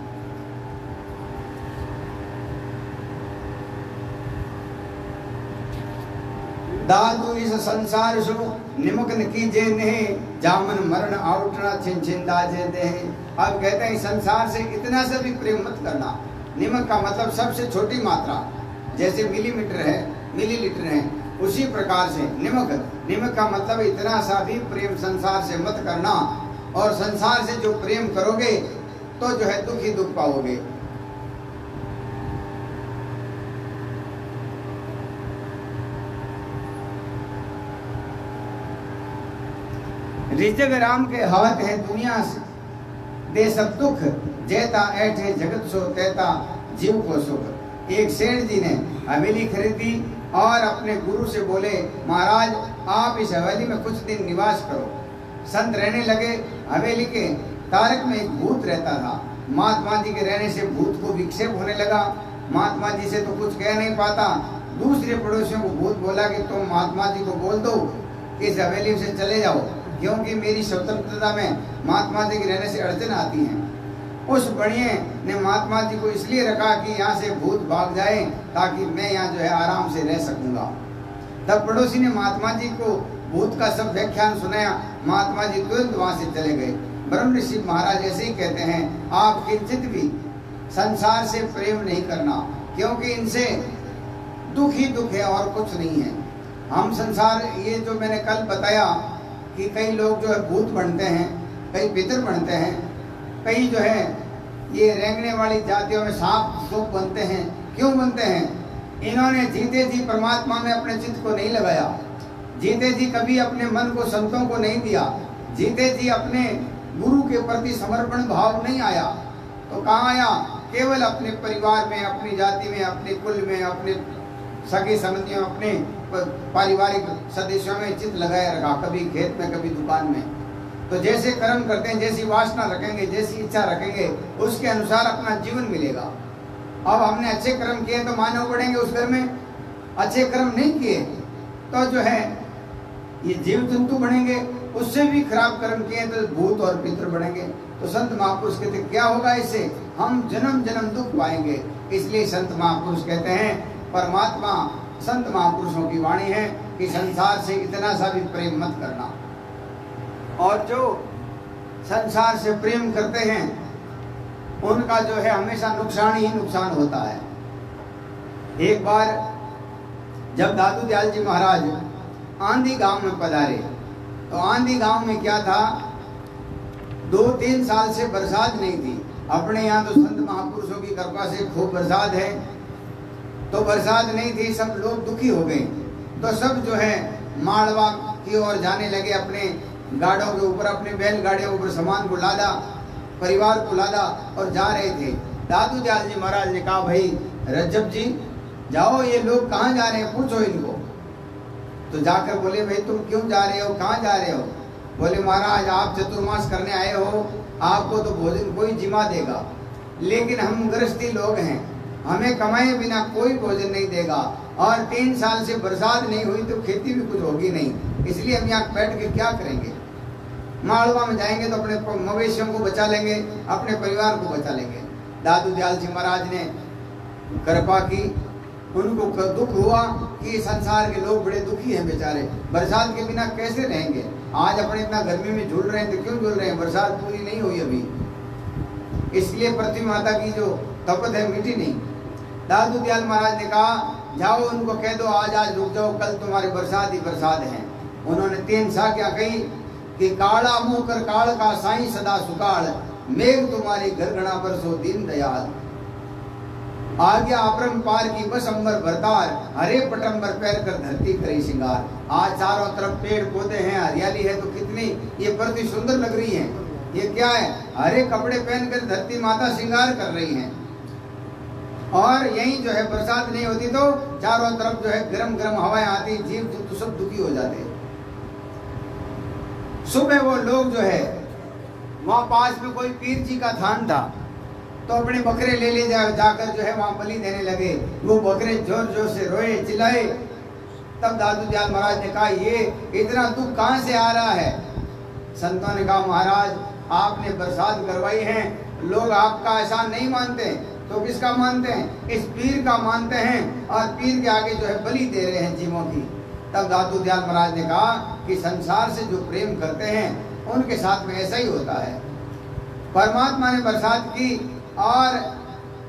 दादू इस संसार सु निमग्न कीजे नहीं, जामन मरण आउटना छिंदा जे दे। अब कहते हैं संसार से इतना सा भी प्रेम मत करना। निमक का मतलब सबसे छोटी मात्रा, जैसे मिलीमीटर है, मिलीलीटर है, उसी प्रकार से निमक का मतलब इतना सा भी प्रेम संसार से मत करना। और संसार से जो प्रेम करोगे तो जो है दुख ही दुख पाओगे। रिजग राम के हाथ है दुनिया से दे सब दुख, जेता ऐठे जगत सो तेता जीव को सुख। एक सेठ जी ने हवेली खरीदी और अपने गुरु से बोले महाराज आप इस हवेली में कुछ दिन निवास करो। संत रहने लगे। हवेली के तारक में एक भूत रहता था। महात्मा जी के रहने से भूत को विक्षेप होने लगा। महात्मा जी से तो कुछ कह नहीं पाता। दूसरे पड़ोसियों को भूत बोला कि तुम महात्मा जी को बोल दो कि इस हवेली से चले जाओ, क्योंकि मेरी स्वतंत्रता में महात्मा जी के रहने से अड़चन आती है। उस बढ़िया ने महात्मा जी को इसलिए रखा कि यहाँ से भूत भाग जाए ताकि मैं यहाँ जो है आराम से रह सकूंगा। तब पड़ोसी ने महात्मा जी को भूत का सब व्याख्यान सुनाया। महात्मा जी तुरंत वहां से चले गए। ब्रह्म ऋषि महाराज ऐसे ही कहते हैं आप किंचित भी संसार से प्रेम नहीं करना, क्योंकि इनसे दुख ही दुख है और कुछ नहीं है। हम संसार, ये जो मैंने कल बताया कि कई लोग जो है भूत बनते हैं, कई पितर बनते हैं, कई जो है ये रेंगने वाली जातियों में सांप सूप बनते हैं। क्यों बनते हैं? इन्होंने जीते जी परमात्मा में अपने चित्त को नहीं लगाया, जीते जी कभी अपने मन को संतों को नहीं दिया, जीते जी अपने गुरु के प्रति समर्पण भाव नहीं आया। तो कहाँ आया? केवल अपने परिवार में, अपनी जाति में, अपने कुल में, अपने सगे संबंधियों, अपने पारिवारिक सदस्यों में चित्त लगाए रखा, कभी खेत में, कभी दुकान में। तो जैसे कर्म करते हैं, जैसी वासना रखेंगे, जैसी इच्छा रखेंगे, उसके अनुसार अपना जीवन मिलेगा। अब हमने अच्छे कर्म किए तो मानव बढ़ेंगे उस घर में, अच्छे कर्म नहीं किए तो जो है ये जीव जंतु बढ़ेंगे, उससे भी खराब कर्म किए तो भूत और पितृ बढ़ेंगे। तो संत महापुरुष कहते क्या होगा इससे? हम जन्म जन्म दुख पाएंगे। इसलिए संत महापुरुष कहते हैं, परमात्मा संत महापुरुषों की वाणी है कि संसार से इतना सा भी प्रेम मत करना। और जो संसार से प्रेम करते हैं उनका जो है हमेशा नुकसान ही नुकसान होता है। एक बार जब दादू दयाल जी महाराज आंधी गांव में पधारे तो आंधी गांव में क्या था, 2-3 साल से बरसात नहीं थी। अपने यहाँ तो संत महापुरुषों की कृपा से खूब बरसात है, तो बरसात नहीं थी, सब लोग दुखी हो गए। तो सब जो है मालवा की ओर जाने लगे, अपने गाड़ों के ऊपर, अपने बैलगाड़ियों के ऊपर सामान को लादा, परिवार को लादा और जा रहे थे। दादू दयाल जी महाराज ने कहा, भाई रज्जब जी जाओ, ये लोग कहाँ जा रहे हैं, पूछो इनको। तो जाकर बोले, भाई तुम क्यों जा रहे हो, कहाँ जा रहे हो? बोले महाराज आप चतुर्मास करने आए हो, आपको तो भोजन कोई जिम्मा देगा, लेकिन हम गृहस्थी लोग हैं, हमें कमाए बिना कोई भोजन नहीं देगा, और 3 साल से बरसात नहीं हुई तो खेती भी कुछ होगी नहीं, इसलिए हम यहाँ बैठ के क्या करेंगे? मालवा में जाएंगे तो अपने मवेशियों को बचा लेंगे, अपने परिवार को बचा लेंगे। दादू दयाल जी महाराज ने कृपा की, उनको दुख हुआ कि संसार के लोग बड़े दुखी हैं बेचारे, बरसात के बिना कैसे रहेंगे? आज अपने इतना गर्मी में झूल रहे हैं, तो क्यों झूल रहे हैं? बरसात पूरी नहीं हुई अभी, इसलिए पृथ्वी माता की जो तपत है मिटी नहीं। दादू दयाल महाराज ने कहा, जाओ उनको कह दो आज रुक जाओ, कल तुम्हारे बरसात ही बरसात है। उन्होंने 3 साखियां कही कि काला मुंह कर काल का साईं सदा सुकाल, मेघ तुम्हारी घरगणा बरसो दीन दयाल। आज्ञा अपरंपार की बस अंबर भरतार, हरे पटंबर पैर कर धरती करी श्रृंगार। आज चारों तरफ पेड़ पौधे हैं, हरियाली है, तो कितनी ये प्रति सुंदर लग रही है। ये क्या है? हरे कपड़े पहनकर धरती माता श्रृंगार कर रही हैं। और यही जो है बरसात नहीं होती तो चारों तरफ जो है गरम गरम हवाएं आती, जीव जंतु सब दुखी हो जाते। सुबह वो लोग जो है वहां पास में कोई पीर जी का थान था, तो अपने बकरे ले जाकर जो है वहां बलि देने लगे। वो बकरे जोर जोर से रोए चिल्लाए। तब दादू दयाल महाराज ने कहा, ये इतना दुख कहाँ से आ रहा है? संतों ने कहा, महाराज आपने बरसात करवाई है, लोग आपका एहसान नहीं मानते, तो किसका मानते हैं? इस पीर का मानते हैं, और पीर के आगे जो है बलि दे रहे हैं जीवों की। तब दादू दयाल महाराज ने कहा कि संसार से जो प्रेम करते हैं उनके साथ में ऐसा ही होता है। परमात्मा ने बरसात की और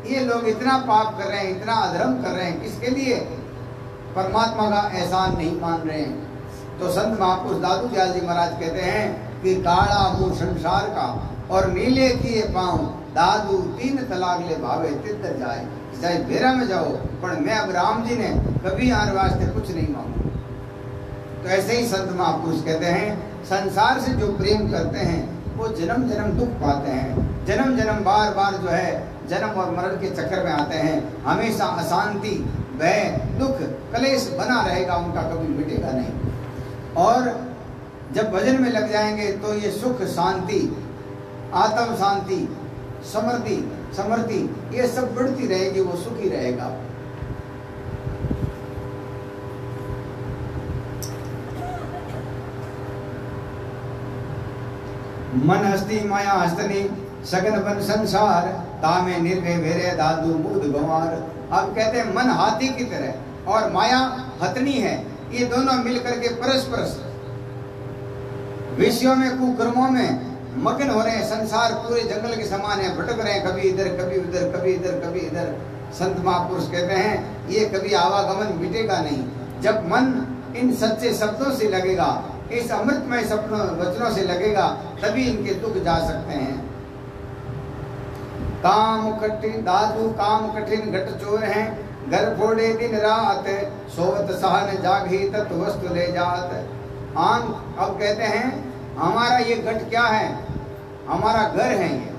ये लोग इतना पाप कर रहे हैं, इतना अधर्म कर रहे हैं, किसके लिए? परमात्मा का एहसान नहीं मान रहे हैं। तो संत महापुरुष दादू दयाल जी महाराज कहते हैं कि काला मुंह संसार का और नीले किए पाँव, दादू 3 तलाक ले भावे तितर जाए। चाहे बेरा में जाओ, पर मैं अब राम जी ने कभी आने वास्ते कुछ नहीं मांगा। तो ऐसे ही संत महापुरुष कहते हैं, संसार से जो प्रेम करते हैं वो जन्म जन्म दुख पाते हैं, जन्म जन्म बार बार जो है जन्म और मरण के चक्कर में आते हैं। हमेशा अशांति, भय, दुख, कलेश बना रहेगा, उनका कभी मिटेगा नहीं। और जब भजन में लग जाएंगे तो ये सुख, शांति, आत्म शांति, समृद्धि ये सब बढ़ती रहेगी, वो सुखी रहेगा। मन हस्ती माया हस्तनी सगन बन संसार, तामे निर्भय भेरे दादू मुद गंवार। अब कहते हैं मन हाथी की तरह और माया हथनी है, ये दोनों मिलकर के परस्पर विषयों में, कुकर्मों में मगन हो रहे हैं। संसार पूरे जंगल के समान है, भटक रहे हैं, कभी इधर कभी उधर, कभी इधर कभी इधर। संत महापुरुष कहते हैं ये कभी आवागमन मिटेगा नहीं। जब मन इन सच्चे शब्दों से लगेगा, इस अमृतमय वचनों से लगेगा, तभी इनके दुख जा सकते हैं। काम कठिन दादू काम कठिन घट चोर हैं, घर फोड़े दिन रात, सोवत सहन जागी तत् वस्तु ले जात। अब कहते हैं हमारा ये घट क्या है, हमारा घर है ये,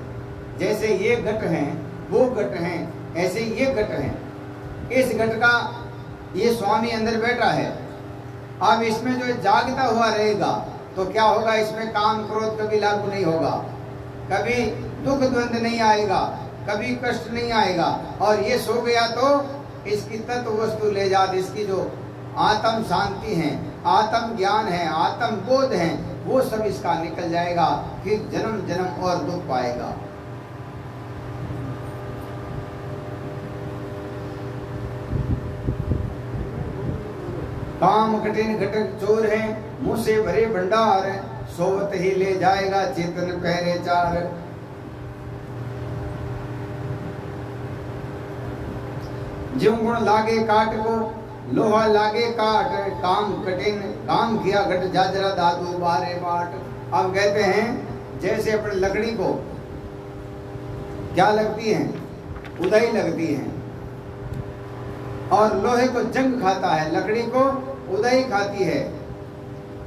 जैसे ये घट हैं वो घट हैं, ऐसे ये घट हैं। इस घट का ये स्वामी अंदर बैठा है। अब इसमें जो जागता हुआ रहेगा तो क्या होगा, इसमें काम क्रोध कभी लागू नहीं होगा, कभी दुख द्वंद नहीं आएगा, कभी कष्ट नहीं आएगा। और ये सो गया तो इसकी तत्व वस्तु ले जात, इसकी जो आत्म शांति है, आत्म ज्ञान है, आत्म बोध है, वो सब इसका निकल जाएगा, फिर जन्म जन्म और दुख पाएगा। काम कठिन घटक चोर है, मुंह से भरे भंडार, सोवत ही ले जाएगा चेतन पहरे चार। ज्यों गुण लागे काट को लोहा लागे काट, काम कठिन काम किया घट जाजरा दादू बारे बाट। अब कहते हैं जैसे अपने लकड़ी को क्या लगती है, उदाई लगती है, और लोहे को जंग खाता है, लकड़ी को उदाई खाती है।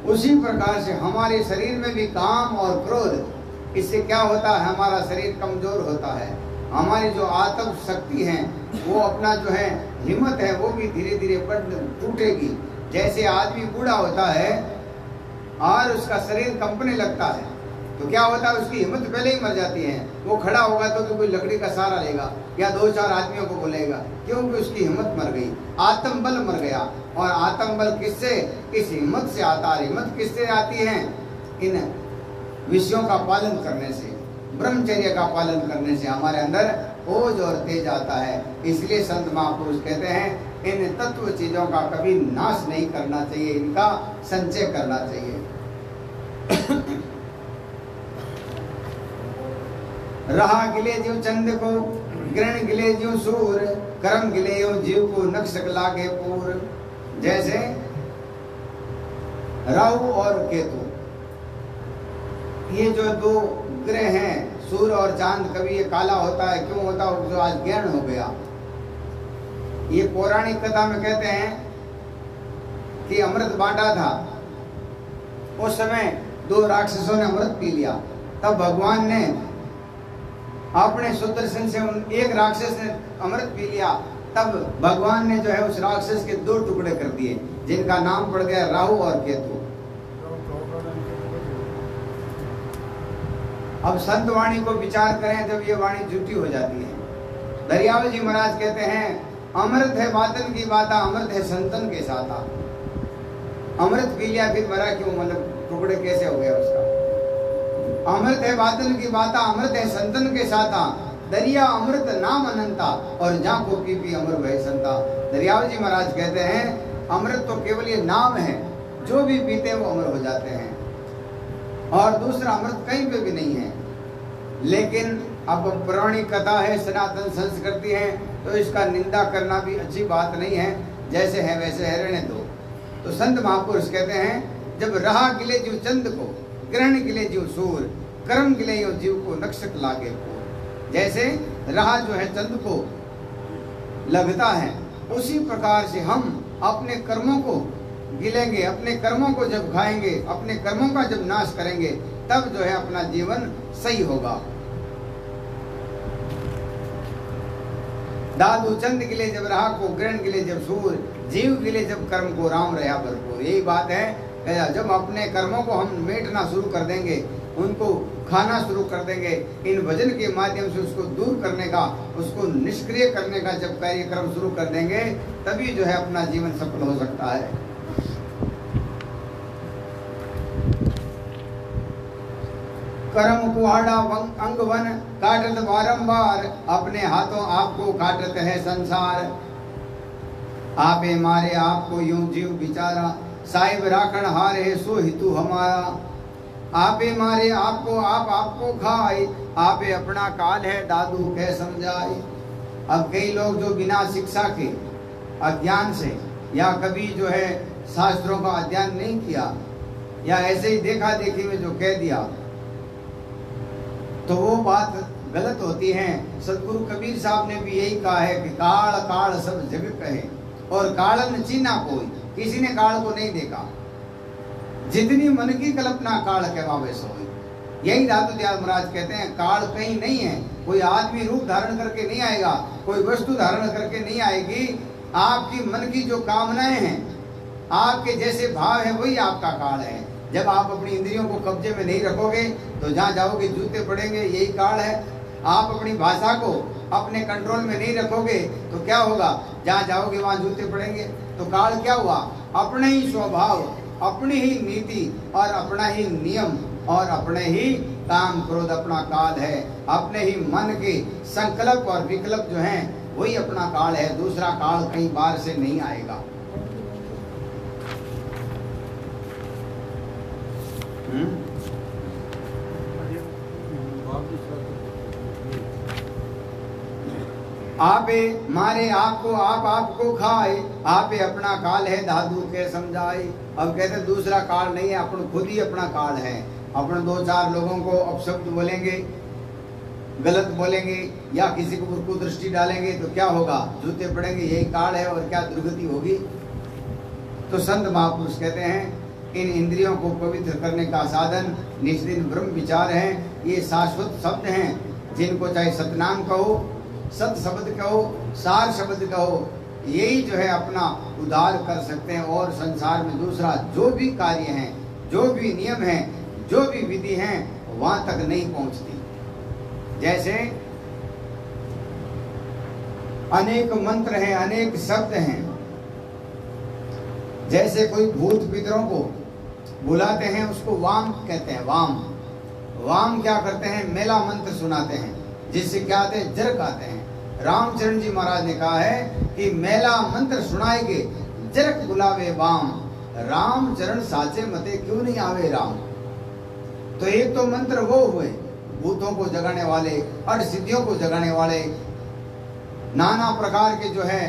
उसी प्रकार से हमारे शरीर में भी काम और क्रोध, इससे क्या होता है, हमारा शरीर कमजोर होता है, हमारी जो आत्म शक्ति है वो अपना जो है हिम्मत है वो भी धीरे धीरे टूटेगी। जैसे आदमी बूढ़ा होता है और उसका शरीर कंपने लगता है तो क्या होता है, उसकी हिम्मत पहले ही मर जाती है। वो खड़ा होगा तो कोई लकड़ी का सहारा लेगा या 2-4 आदमियों को बुलाएगा, क्योंकि उसकी हिम्मत मर गई, आत्म बल मर गया। और आत्म बल किससे, इस हिम्मत से आता है। हिम्मत किससे आती है, इन विषयों का पालन करने से, ब्रह्मचर्य का पालन करने से हमारे अंदर ओज और तेज आता है। इसलिए संत महापुरुष कहते हैं इन तत्व चीजों का कभी नाश नहीं करना चाहिए, इनका संचय करना चाहिए। रहा गिले जीव चंद को, ग्रहण गिले जीव सूर, कर्म गिले यो जीव को नक्शक लागे पूर। जैसे राहु और केतु, ये जो 2 ग्रह हैं, सूर्य और चांद, कभी ये काला होता है, क्यों होता है, जो आज ज्ञान हो गया। ये पौराणिक कथा में कहते हैं कि अमृत बांटा था, उस समय 2 राक्षसों ने अमृत पी लिया, तब भगवान ने अपने सुदर्शन से एक राक्षस ने अमृत पी लिया, तब भगवान ने जो है उस राक्षस के 2 टुकड़े कर दिए, जिनका नाम पड़ गया राहु और केतु। अब संत वाणी को विचार करें जब ये वाणी झूठी हो जाती है। दरियाव जी महाराज कहते हैं अमृत है बातन की बाता, अमृत है संतन के साथा। अमृत पी लिया फिर मरा क्यों, मतलब टुकड़े कैसे हो गया उसका। अमृत है बातन की बाता, अमृत है संतन के साथा, दरिया अमृत नाम अनंता, और जहाँ को पी अमर भय संता। दरियाव जी महाराज कहते हैं अमृत तो केवल ये नाम है, जो भी पीते हैं वो अमर हो जाते हैं, और दूसरा अमृत कहीं पे भी नहीं है। लेकिन अब पौराणिक कथा है, सनातन संस्कृति है, तो इसका निंदा करना भी अच्छी बात नहीं है। जैसे है वैसे है, रहने दो। तो संत महापुरुष कहते हैं जब रहा गिले जीव चंद को, ग्रहण गिले जीव सूर, कर्म गिले यो जीव को नक्शक लागे पूर। जैसे रहा जो है चंद को लगता है, उसी प्रकार से हम अपने कर्मों को गिलेंगे, अपने कर्मों को जब खाएंगे, अपने कर्मों का जब नाश करेंगे, तब जो है अपना जीवन सही होगा। दादू चंद गिले जब रहा को, ग्रहण गिले जब सूर, जीव गिले जब कर्म को, राम रहा भरपूर। यही बात है, जब अपने कर्मों को हम मेटना शुरू कर देंगे, उनको खाना शुरू कर देंगे, इन भजन के माध्यम से उसको दूर करने का, उसको निष्क्रिय करने का जब कार्यक्रम शुरू कर देंगे, तभी जो है अपना जीवन सफल हो सकता है। कर्म कुहाड़ा अंग वन, काटत बारंबार, अपने हाथों आपको काटत है संसार। आपे मारे आपको यूं जीव बिचारा, साहिब राखण हारे सो हितु हमारा। आपे मारे आपको आप आपको खाए, आपे अपना काल है दादू कह समझाए। अब कई लोग जो बिना शिक्षा के, अज्ञान से, या कभी जो है शास्त्रों का अध्ययन नहीं किया, या ऐसे ही देखा देखी में जो कह दिया, तो वो बात गलत होती हैं। सदगुरु कबीर साहब ने भी यही कहा है कि काल काल सब जग कहे और कालन चीना कोई, किसी ने काल को नहीं देखा। जितनी मन की कल्पना काल कहवावे सोई। यही धातु दयाल महाराज कहते हैं काल कहीं नहीं है। कोई आदमी रूप धारण करके नहीं आएगा, कोई वस्तु धारण करके नहीं आएगी। आपकी मन की जो कामनाएं हैं, आपके जैसे भाव है, वही आपका काल है। जब आप अपनी इंद्रियों को कब्जे में नहीं रखोगे तो जहाँ जाओगे जूते पड़ेंगे, यही काल है। आप अपनी भाषा को अपने कंट्रोल में नहीं रखोगे तो क्या होगा, जहाँ जाओगे वहाँ जूते पड़ेंगे। तो काल क्या हुआ, अपने ही स्वभाव, अपनी ही नीति और अपना ही नियम और अपने ही काम क्रोध अपना काल है। अपने ही मन के संकल्प और विकल्प जो हैं वही अपना काल है। दूसरा काल कहीं बाहर से नहीं आएगा। आपे मारे आपको आप आपको खाए, आपे अपना काल है दादू के समझाए। अब कहते दूसरा काल नहीं है, अपन खुद ही अपना काल है। अपन दो चार लोगों को अपशब्द बोलेंगे, गलत बोलेंगे या किसी को कुदृष्टि डालेंगे तो क्या होगा, जूते पड़ेंगे। यही काल है और क्या दुर्गति होगी। तो संत महापुरुष कहते हैं इन इंद्रियों को पवित्र करने का साधन निष्दिन ब्रह्म विचार है। ये शाश्वत शब्द हैं जिनको चाहे सतनाम कहो, सत शब्द कहो, सार शब्द कहो, यही जो है अपना उद्धार कर सकते हैं। और संसार में दूसरा जो भी कार्य है, जो भी नियम है, जो भी विधि है, वहां तक नहीं पहुंचती। जैसे अनेक मंत्र हैं, अनेक शब्द हैं। जैसे कोई भूत पितरों को बुलाते हैं, उसको वाम कहते हैं। वाम वाम क्या करते हैं, मेला मंत्र सुनाते हैं, जिससे क्या आते हैं, जरक आते हैं। रामचरण जी महाराज ने कहा है कि मेला मंत्र सुनाएंगे जरक बुलावे वाम, रामचरण साचे मते क्यों नहीं आवे राम। तो एक तो मंत्र वो हुए भूतों को जगाने वाले, अष्ट सिद्धियों को जगाने वाले, नाना प्रकार के जो है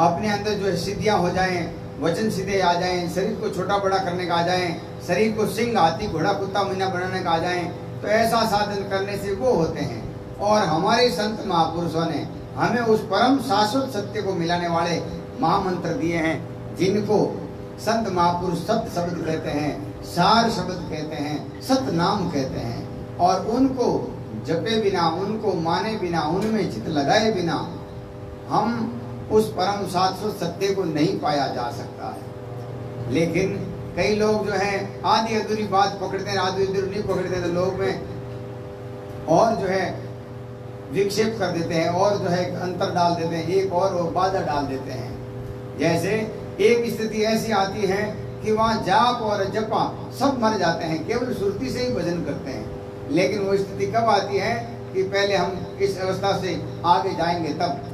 अपने अंदर जो है सिद्धियां हो जाएं, वचन सीधे आ जाएं, शरीर को छोटा बड़ा करने का आ जाएं, शरीर को सिंह हाथी घोड़ा कुत्ता मीना बनाने का आ जाएं। तो ऐसा साधन करने से वो होते हैं। और हमारे संत महापुरुषों ने हमें उस परम शाश्वत सत्य को मिलाने वाले महामंत्र दिए हैं, जिनको संत महापुरुष सत्य शब्द कहते हैं, सार शब्द कहते हैं, सत नाम कहते हैं। और उनको जपे बिना, उनको माने बिना, उनमें चित्त लगाए बिना हम उस परम शाश्वत सत्य को नहीं पाया जा सकता है। लेकिन कई लोग जो हैं आधी अधूरी बात पकड़ते हैं, आधी अधूरी नहीं पकड़ते, तो लोग में और जो है विक्षेप कर देते हैं और जो है अंतर डाल देते हैं, एक और बाधा डाल देते हैं। जैसे एक स्थिति ऐसी आती है कि वहाँ जाप और जपा सब मर जाते हैं, केवल सुरती से ही भजन करते हैं। लेकिन वो स्थिति कब आती है कि पहले हम इस अवस्था से आगे जाएंगे तब।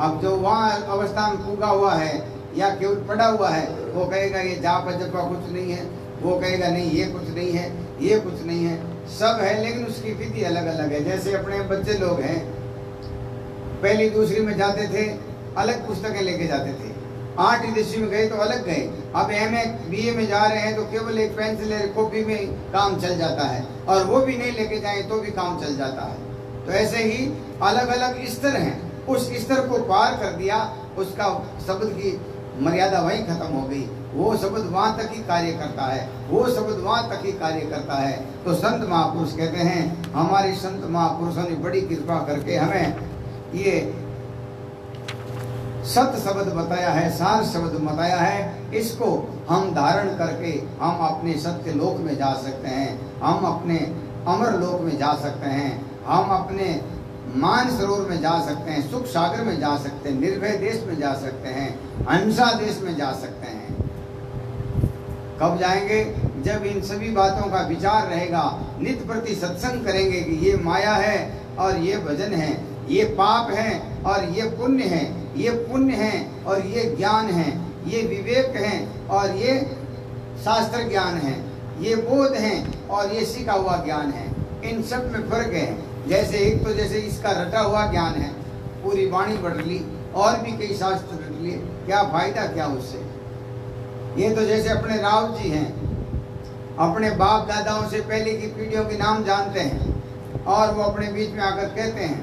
अब जो वहाँ अवस्था में पूगा हुआ है या केवल पड़ा हुआ है, वो कहेगा ये जाप जपा कुछ नहीं है, वो कहेगा नहीं ये कुछ नहीं है, ये कुछ नहीं है, सब है लेकिन उसकी विधि अलग अलग है। जैसे अपने बच्चे लोग हैं, पहली दूसरी में जाते थे अलग पुस्तकें लेके जाते थे, 8वीं 10वीं में गए तो अलग गए, अब MA BA में जा रहे हैं तो केवल एक पेंसिल कॉपी में काम चल जाता है, और वो भी नहीं लेके जाए तो भी काम चल जाता है। तो ऐसे ही अलग अलग स्तर हैं। उस स्तर को पार कर दिया, उसका शब्द की मर्यादा वहीं खत्म हो गई। वो शब्द वहां तक ही कार्य करता है, वो शब्द वहां तक ही कार्य करता है। तो संत महापुरुष कहते हैं, हमारे संत महापुरुषों ने बड़ी कृपा करके हमें ये सत शब्द बताया है, सार शब्द बताया है। इसको हम धारण करके हम अपने सत्य लोक में जा सकते हैं, हम अपने अमर लोक में जा सकते हैं, हम अपने मान सरोवर में जा सकते हैं, सुख सागर में जा सकते हैं, निर्भय देश में जा सकते हैं, अहिंसा देश में जा सकते हैं। कब जाएंगे? जब इन सभी बातों का विचार रहेगा, नित्य प्रति सत्संग करेंगे कि ये माया है और ये भजन है, ये पाप है और ये पुण्य है, ये पुण्य है और ये ज्ञान है, ये विवेक है और ये शास्त्र ज्ञान है, ये बोध है और ये सीखा हुआ ज्ञान है। इन सब में फर्क है। जैसे एक तो जैसे इसका रटा हुआ ज्ञान है, पूरी वाणी बढ़ ली और भी कई शास्त्र रट लिए, क्या फायदा क्या उससे। ये तो जैसे अपने राव जी हैं, अपने बाप दादाओं से पहले की पीढ़ियों के नाम जानते हैं और वो अपने बीच में आकर कहते हैं,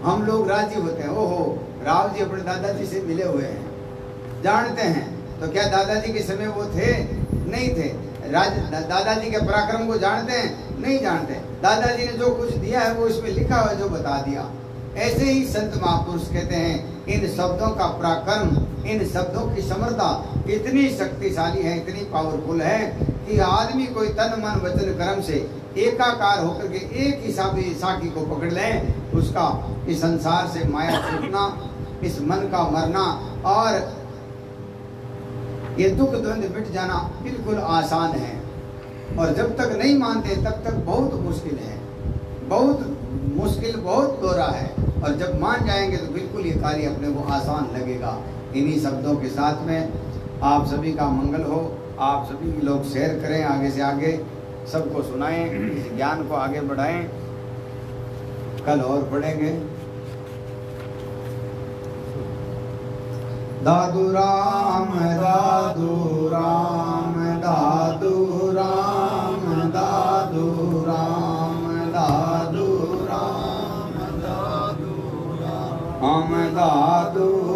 हम लोग राजी होते हैं, ओहो राव जी अपने दादाजी से मिले हुए हैं, जानते हैं। तो क्या दादाजी के समय वो थे? नहीं थे। दादाजी के पराक्रम को जानते हैं? नहीं जानते। दादाजी ने जो कुछ दिया है वो इसमें लिखा हुआ जो बता दिया। ऐसे ही संत महापुरुष कहते हैं, इन शब्दों का पराक्रम, इन शब्दों की समर्था इतनी शक्तिशाली है, इतनी पावरफुल है कि आदमी कोई तन मन वचन कर्म से एकाकार होकर के एक ही साखी को पकड़ ले, उसका इस संसार से माया छूटना, इस मन का मरना और ये दुख द्वंद्व मिट जाना बिल्कुल आसान है। और जब तक नहीं मानते तब तक बहुत मुश्किल है, बहुत मुश्किल, बहुत दोहरा है। और जब मान जाएंगे तो बिल्कुल ये कार्य अपने को आसान लगेगा। इन्हीं शब्दों के साथ में आप सभी का मंगल हो। आप सभी लोग शेयर करें, आगे से आगे सबको सुनाएं, इस ज्ञान को आगे बढ़ाएं। कल और पढ़ेंगे। दादू राम दादू राम दादू राम दादू राम दादू राम दादू राम दादू